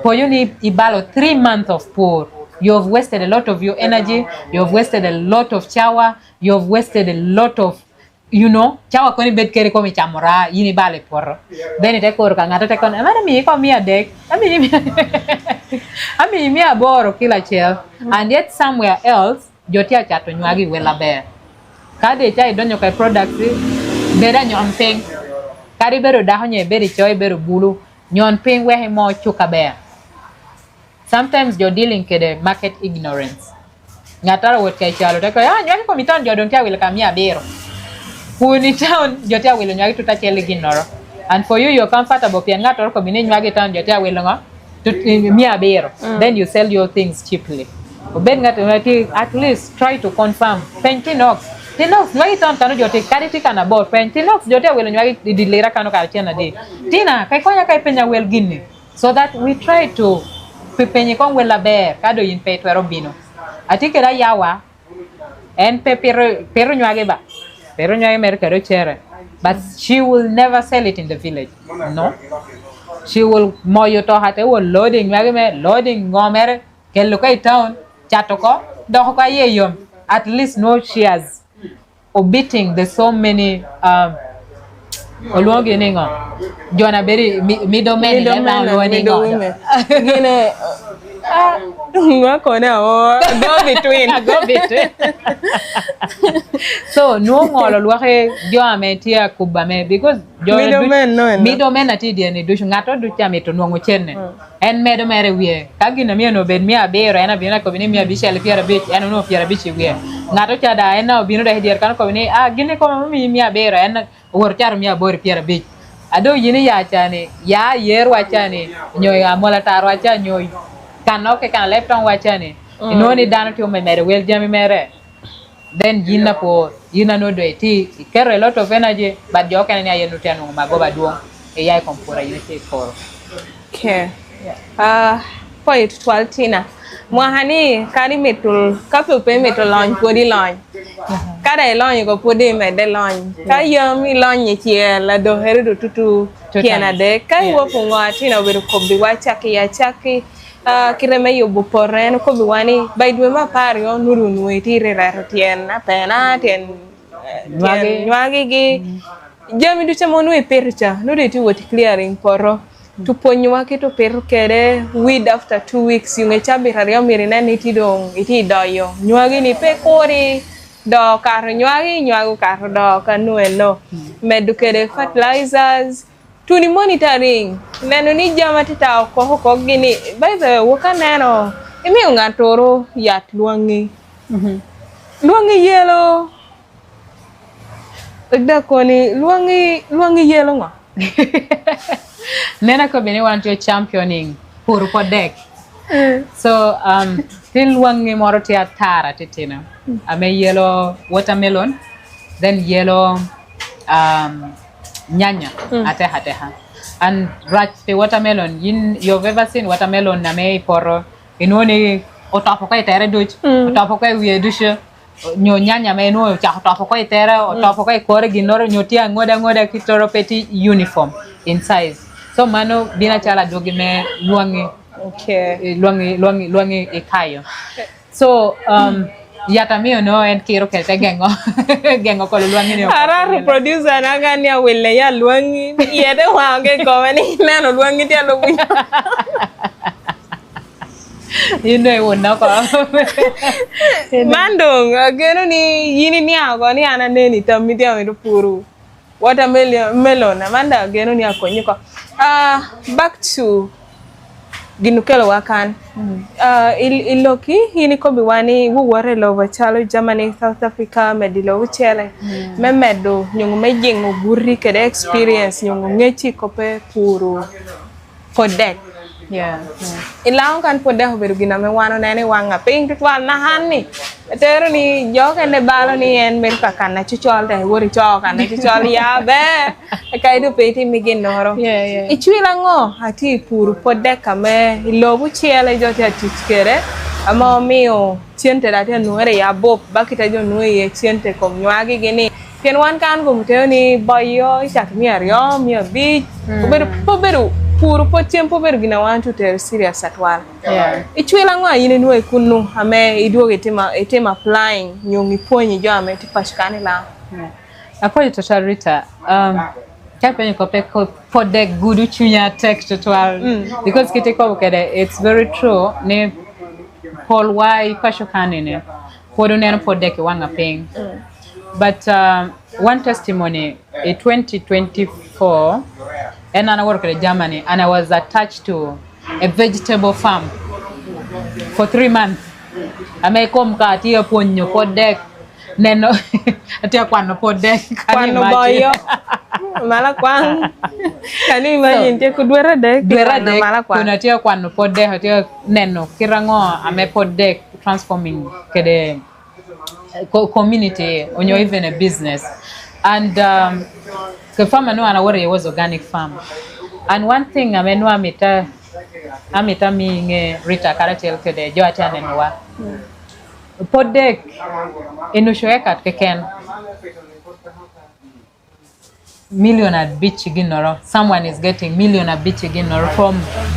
for you need ibalo 3 months of poor you've wasted a lot of your energy you've wasted a lot of shower you've wasted a lot of you know chawa koni bed kere ko mi chamora yini bale por then ite ko ka ngata te kon amana mi ko mi adek ami mi aboro kila chel and yet somewhere else jotia chato nywagi wela be kade chai donyo kai product beda nyom peng kari bero dahonye beri choy bero bulu nyon peng we mo chuka be sometimes you're dealing with the market ignorance ngatara wot kai chalo te ko nywagi ko miton jodon tia wil kamia bero Kuni town jotia wilo nywagi tuta chele ginoro and for you you're comfortable pia ngato ko bine nywagi town jotia wilo ngo mia bero then you sell your things cheaply obed ngato at least try to confirm Tinoq nywagi town kanu jotia kariti kana bor Tinoq jotia wilo nywagi dilera kanu ka chena de tina kai konya kai penya wel ginni so that we try to penye kong wela ber kado yin pe twero bino atike da yawa en pe pero nywage ba pero nywage mer kado chere but she will never sell it in the village no she will moyo to hate will loading nywage me loading ngomere kello kai town chatoko do ko yeyom at least no she has obiting the so many Oluogi ningo Jona beri middlemen gine ngakona go between so no ngolo luake jo ametia kubame because middlemen ati die ni dushu ngato du chame to nongo chenne en medo mere wie kagina mi no ben mi abero ena bina ko bini mi abishel piara bich ena no piara bich wie ngato chada ena bino de dier kan ko bini gine ko mi abero ena wor char mi abor piara bich ado yini ya chane ya yer wachane nyoy amola tar wacha nyoy kano ke kan lepton wachane inoni dano ti o mere wel jami mere then yina no do eti kero a lot of energy but jo kan ya yenu tanu magoba duong e yai kompura yini te koro okay point 12 tina mwahani kari metul kapu pe metul launch podi launch kada launch ko podi me de launch ka yomi launch tie la do heru tutu kiana de kai wo funga tina beru ko bi wachaki ya chaki kireme yo buporen ko bi wani bay dwe ma pari on nuru nuwe tire raro tien na pena tien nwagi gi jami du chamonu e percha no de ti woti clearing poro tu ponywa ke to per kere weed after 2 weeks yunge chabi rario mirina ni tidong iti doyo nwagi ni pe kori do karo nwagi nwagu karo do kanu eno medu kere fertilizers tuni monitoring neno ni jama tita ko gini by the woka neno imi ngatoro yat luangi luangi yelo da koni luangi yelo nga nena ko bini want your championing pur podek so til luangi moro ti atara titina ame yellow watermelon then yellow nyanya ateha and right the watermelon you've ever seen watermelon na me poro inoni otapo ko itere duch otapo ko wie dushe nyo nyanya me no cha otapo ko itere otapo ko kore ginoro nyotia ngoda kitoro peti uniform in size so mano bina chala dogi me luangi okay luangi ikayo so yata mio no en kiro kete gengo ko luangi ni araru producer na gani ya wele ya luangi yede wange ko ni neno luangi dia lo bunya ino wona ko mandong ageno ni yini ni ago ni ana neni tamiti amedo puru watermelon amanda ageno ni akonyi ko back to ginukelo wakan iloki hini ko biwani wuwore lovo chalo Germany South Africa medilo uchele memedo nyungu mejingu guri kede experience nyungu ngechi kope puru podek ilang kan podek beru gina me wano nene wanga ping tutwal na hani tero ni joke ne balo ni en merka kana chuchol de wori choka na chuchol ya be kaidu peti migin noro ichwila ngo ati puru podek kame ilobu chele jote atichkere ama mio chiente date nuere ya bob bakita jo nuye chiente kom nywagi gini ken wan kan gum teoni boyo chak mi ario mi bi beru puru po tiempo beru gina wan to ter serious atwal ichwila ngo yine nuwe kunu ame iduoge tema applying nyongi ponyi jo ame tipashkani la akoje to RITA kapenye ko pe podek gudu chunya tek to twal because kiteko kede it's very true ne Paul why pashokani ne podo ne podek wanga ping but one testimony in 2024 and I worked in Germany and I was attached to a vegetable farm for 3 months. I may come kati ponyo podek neno atia kwano podek kwano boyo mala kwang can you imagine te kudwera dek mala kwang tunatia kwano podek atia neno kirango ame podek transforming kede community or even a business and the farm no ana worry was organic farm and one thing amenwa mita amita mi nge Rita karachiel kede jo atane nwa podek inushoeka keken million at beach ginoro. Someone is getting million at beach ginoro from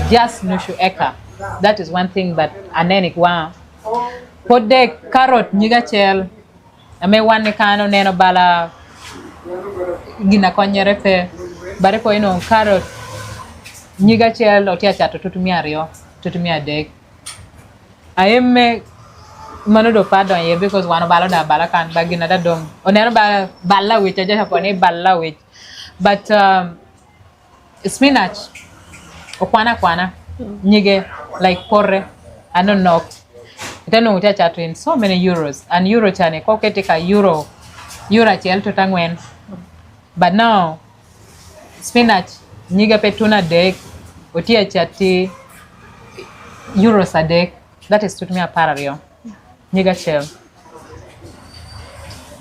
just Nushu Eka. That is one thing that anenik wa. Podek carrot nyiga chel. Ame wane kano neno bala gina konyere pe. Bare ko ino carrot nyiga chel otia chato tutumia rio, tutumia dek. Aeme manodo pardon ye because wano bala da bala kan bagina da dom. Onero bala which aja hapone bala which. But spinach, okwana, nyige, like porre, I don't know. I don't know what chat in so many euros. And euro chane, koke take a euro chel to tangwen. But now, spinach, nyige petuna dek, otia chati euros a dek. That is to me a parario. Nyige chel.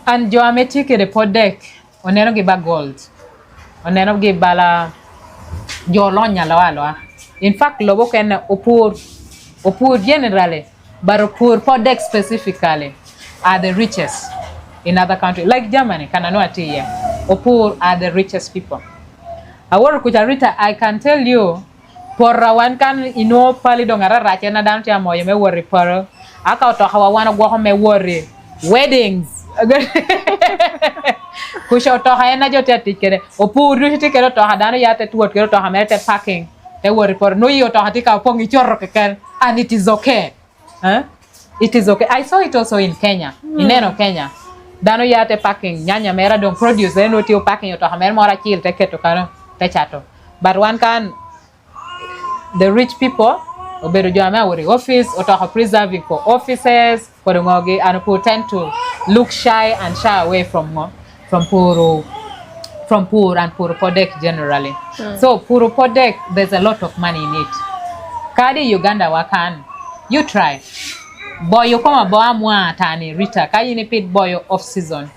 And jo ametike the pot deck, onero giba gold. Oneno gi bala jolonya lawalo. In fact, lobo ken opur generally, but opur podek specifically are the richest in other countries. Like Germany, kanano ati here. Opur are the richest people. Aworo kucha Rita, I can tell you, porra wan kan ino pali dongara rache na down tia moyo me worry poro. Aka oto hawa wana go me worry. Weddings. Kusha to ha na jote tikere opur du tikere to ha dano yate tuot kero to ha mete packing e worry for no yo to ha tika pongi chorro keken and it is okay. It is okay. I saw it also in Kenya. In Kenya dano yate packing nyanya mera don produce no tio packing to ha mer mora chil te keto kano te chato. But one can the rich people obedo jama worry office or to ha preserving for offices for ngogi and who tend to look shy and shy away from poor and poor podek generally. So poor podek, there's a lot of money in it. Kadi Uganda wakan, you try. Boy you come aboa mwa tani Rita, kayi ni pit boy off season.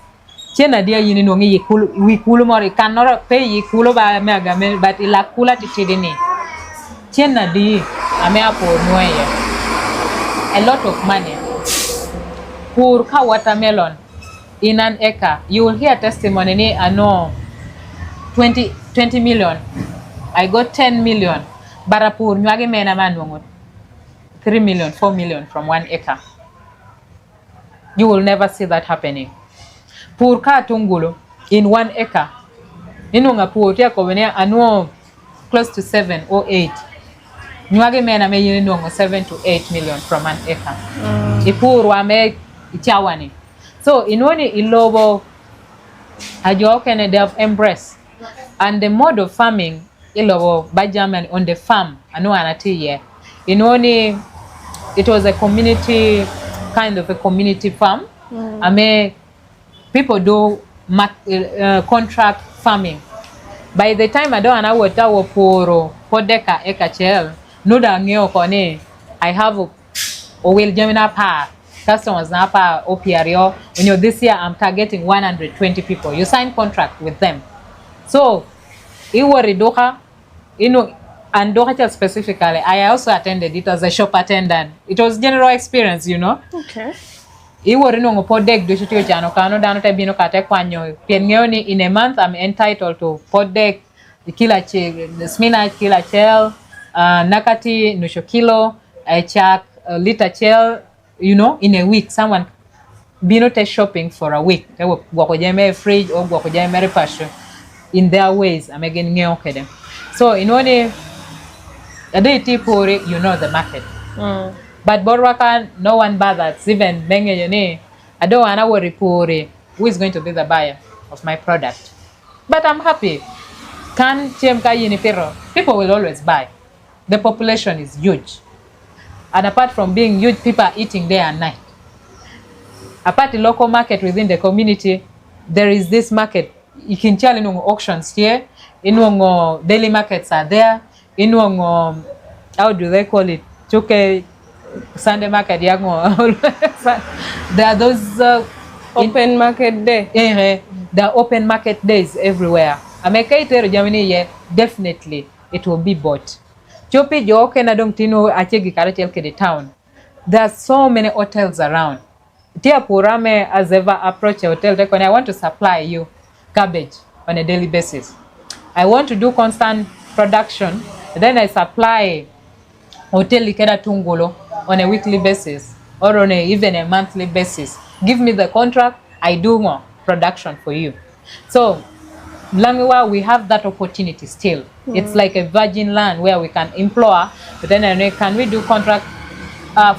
Chena dia yini nongi wikulu mori kanora pay yikulu ba mega but ilakula titidini. Chena di ame apo nweye. A lot of money. Poor ka watermelon. In an acre, you will hear testimony ni ano 20 million. I got 10 million. Barapur nywage mena manwangot 3 million, 4 million from 1 acre. You will never see that happening. Pur ka tungulu in 1 acre. Inunga pur tia kowene ano close to 7 or 8. Nywage mena me yinungo 7 to 8 million from 1 acre. Ipur wa me ichawani. So inoni ilobo ajo kene they have embraced and the mode of farming ilobo by German on the farm anu anati ye inoni it was a community kind of a community farm. Ame people do contract farming. By the time I don't know what our poro podeka ekachel nuda ngeo kone I have a will Gemina pa customers napa OPRO. This year I'm targeting 120 people. You sign contract with them. So, Iwari Doha, and Doha specifically, I also attended it as a shop attendant. It was general experience, Okay. Iwari no podek do shitio chano kano dano tabino kate kwanyo. Piengeoni in a month I'm entitled to podek, kila spinach, kila chel, nakati nusho kilo, I chak liter chel. In a week, someone binote shopping for a week. They will walk with fridge or walk with pasture in their ways. I'm again them. So in one a day tipore, the market. But Borwakan, no one bothers. Even Benge, I don't want to worry pore who is going to be the buyer of my product. But I'm happy. People will always buy. The population is huge. And apart from being huge, people are eating day and night. Apart the local market within the community, there is this market. You can tell in auctions here. In daily markets are there. In how do they call it? Chuke Sunday market. There are those open market day. There are open market days everywhere. America, Germany, definitely it will be bought. chopi jo ke na dong tino achegi karachel ke the town. There are so many hotels around. Tia purame as ever approach a hotel when I want to supply you cabbage on a daily basis. I want to do constant production, then I supply hotel ikeda tungulo on a weekly basis or on even a monthly basis. Give me the contract, I do more production for you. So Langiwa, we have that opportunity still. It's like a virgin land where we can employ, but then can we do contract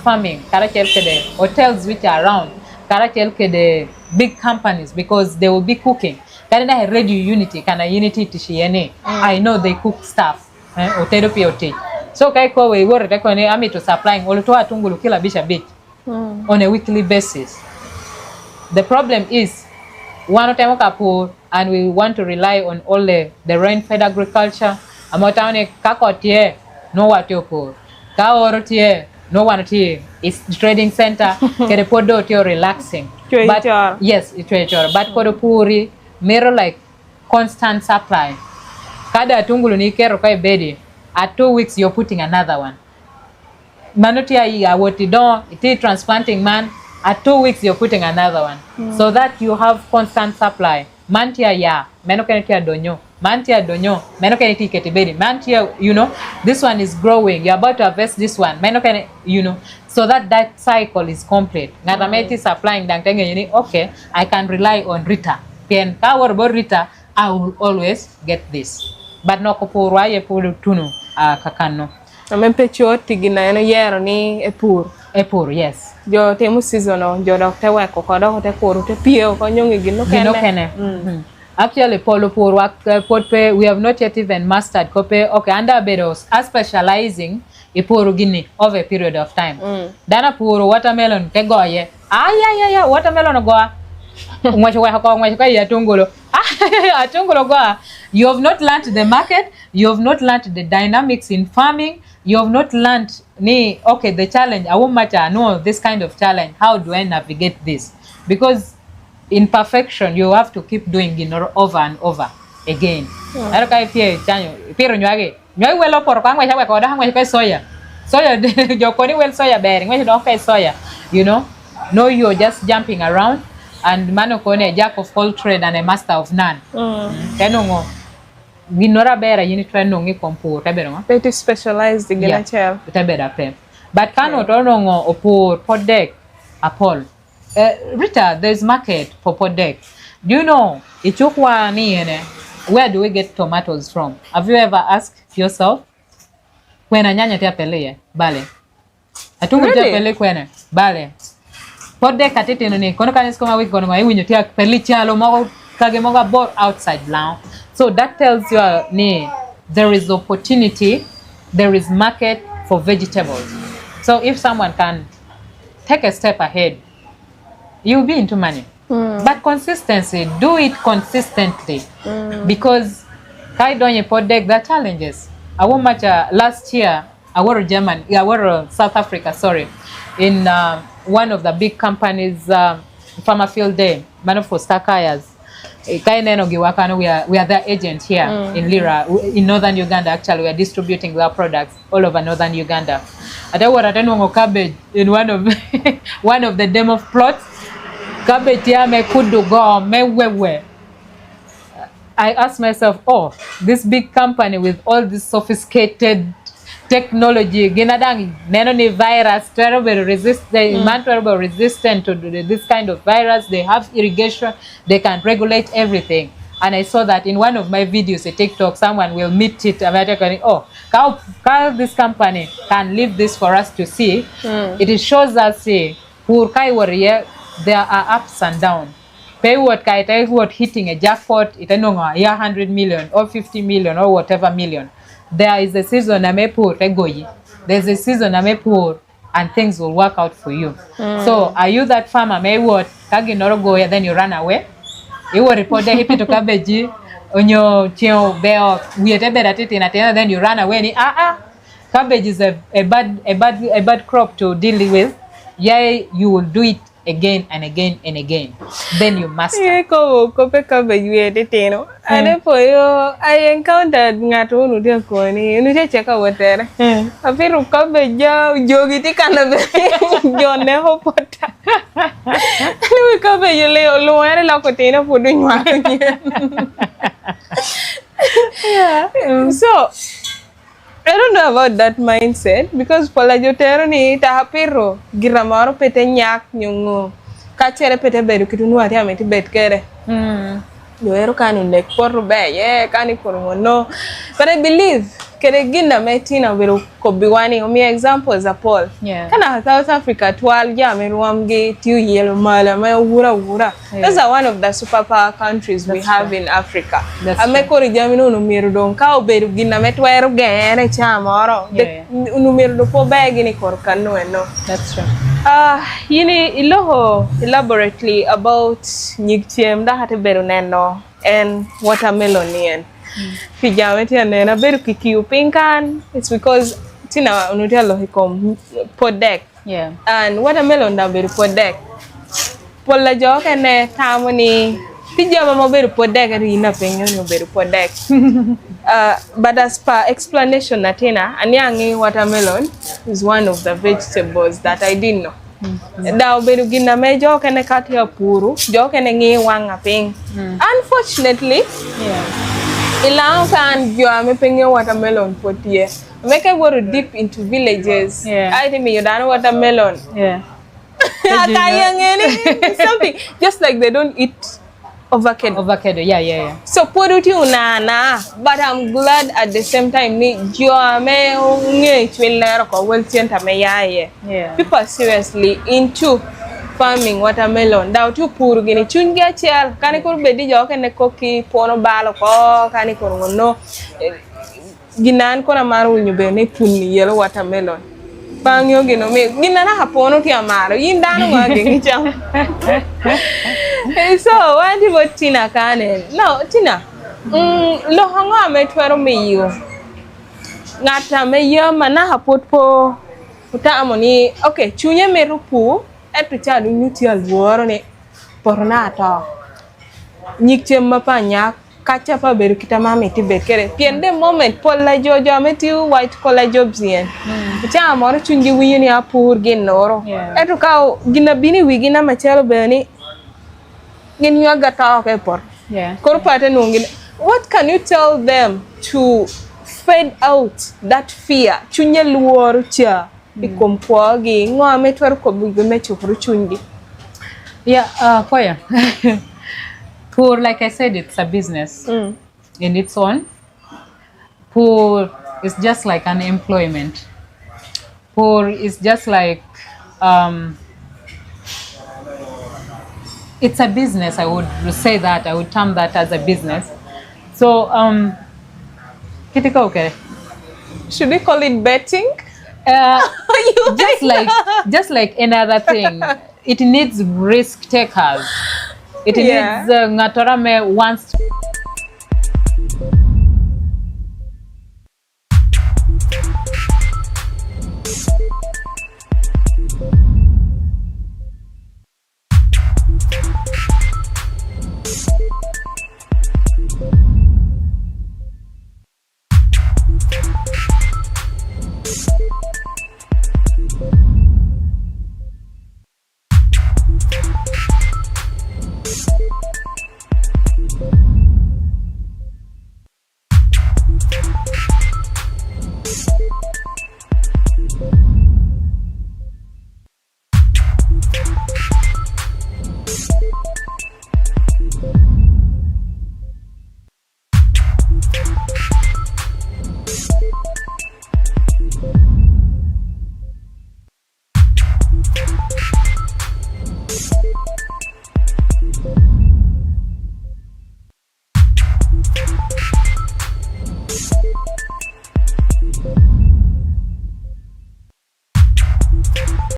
farming? The hotels which are around, the big companies, because they will be cooking. Kanada radio unity, kana unity tishiene. I know they cook stuff. So kaiko we were ami to supplying olutoa tungulu kila bisha beach on a weekly basis. The problem is one time kapo and we want to rely on all the rain-fed agriculture. Amotaone kakotie no watiopo. Kaorotie no one tie. It's the trading center. Kerepodo tio relaxing. But yes, it's but kodopuri mirror like constant supply. Kada tungulu ni kero kai bedi. At 2 weeks you're putting another one. Manotia ya wotidon iti transplanting man. At 2 weeks you're putting another one. So that you have constant supply. Mantia ya menokenetia donyo. Mantia donyo menokeneti ketibedi. Mantia, you know, this one is growing. You're about to harvest this one. Menokene, you know, so that cycle is complete. Ngatameti supplying dangtenge yini. Okay, I can rely on RITA. Ken power about RITA, I will always get this. But no kopurwa ye pulu tunu kakano. Amempe choti gina yano yero ni epur. Epur, yes. Jo temu season jo dokte weko kodo kote koru te pio ko nyongi gino kene. Actually, polo pur work potpe we have not yet even mastered kope. Okay, under bedos are specializing ipuru gini over a period of time. Dana puru watermelon kegoye. Yeah, watermelon goa. You have not learned the market, you have not learned the dynamics in farming, you have not learned the challenge. I won't matter, no, this kind of challenge. How do I navigate this? Because in perfection, you have to keep doing it over and over again. I don't care soya. You know, you're just jumping around. And manokone a jack of all trade and a master of none. Kenongo ginora bera yini trenongi kompo tabero. Very specialized in ginacher. Tabera pe. But kano tonongo opor podek apol. Rita, there's market for podek. Do you know ichukwa ni ene? Where do we get tomatoes from? Have you ever asked yourself? Kwena nyanya tia pele bale. Atungu tia pele kwena bale. Podek katete no ne kono kanis koma wiki kono mai winyo tia pelichalo mo kage mo bor outside now. So that tells you there is opportunity, there is market for vegetables. So if someone can take a step ahead, you'll be into money. But consistency, do it consistently. Because kai donye podek there are challenges. I won't match last year I were South Africa, in one of the big companies, Farmer Field Day, Manofo Stakayas. We are their agent here in Lira, in Northern Uganda. Actually, we are distributing their products all over Northern Uganda. I don't know cabbage in one of the demo plots. Cabbage here me could go me wewe. I asked myself, this big company with all this sophisticated technology, ginadang nenoni virus, terrible resistant to this kind of virus. They have irrigation, they can regulate everything. And I saw that in one of my videos, a TikTok, someone will meet it. I'm like, how this company can leave this for us to see. It shows us, there are ups and downs. Pay what hitting a jackpot, it no 100 million or 50 million or whatever million. There is a season there's a season and things will work out for you. So are you that farmer then you run away? You will report the hippie to cabbage onyo chio beo then you run away. Cabbage is a bad crop to deal with. Yeah, you will do it again and again and again. Then you master. Ye ko pe ka be yue de teno. Ade po yo I encountered ngato nu de ko ni nu de cheka wotere. Apiru ka be jogi ti kana be jo ne ho pota. Nu ka be yo le lo ere la ko teno podu nywa. Yeah. So I don't know about that mindset because pola jotero ni tahapiro giramaro pete nyak nyungu kachere pete bedu kitu nuari ameti bet kere yoero kanu nek porro be ye kani korumo no, but I believe kere ginda metina beru kobiwani omi examples a Paul kana South Africa twal ja meruamge tiu yelo mala ma wura that's one of the superpower countries we have in Africa. Amekori jamino no miru don ka oberu ginda metwero gere chamoro no miru do po bagi ni kor kanu no. That's true. Yini iloho elaborately about nyigtiem da hate beru neno and watermelon yen. Fijaweti anena beru kikiu pinkan. It's because tina unutelo hikom podek. Yeah. And watermelon da beru podek. Pola joke ne tamoni pijama mo beru podek rina penyo no beru podek. But as per explanation natina anyangi watermelon is one of the vegetables that I didn't know. Daw beru ginna me joke ne katia puru joke ne ngi wanga ping. Unfortunately, ilang kan jo ame penyo watermelon potie. Make I go deep into villages. I think you don't know watermelon. Something just like they don't eat avocado. Yeah. So poduti unana, but I'm glad at the same time ni jo ame nge chwelero ko weltienta me yaye. People are seriously into farming watermelon. Daw tu puru gini chungia chel kani kur bedi jo kene koki pono balo ko kani kur ngono ginan ko na maru nyube ne punni yelo watermelon. Pangyo gino me ginana hapono ti amaro yindano ngage ngicham. So what about Tina kane? No, Tina. Lo hanga me twero me yo. Ngata me yo mana hapot po uta amoni. Okay, chunye me rupu etu chadu nyuti alworo ne pornata. Nyikche mapanya kacha pa beru kita mame ti bekere. Piende moment pola jojo ameti white collar jobs yen. Cha amoro chunji wiye ni apur genoro. Etu ka gina bini wigina machelo beni. What can you tell them to fade out that fear? Chunye luoru cha ikompoagi ngwa metwar ko bugo mechukru chungi. Koya. Poor, like I said, it's a business in its own. Poor is just like an employment. Poor is just like it's a business. I would say that. I would term that as a business. So, kitika okay. Should we call it betting? Just like another thing, it needs risk takers. It needs ngatorame wants.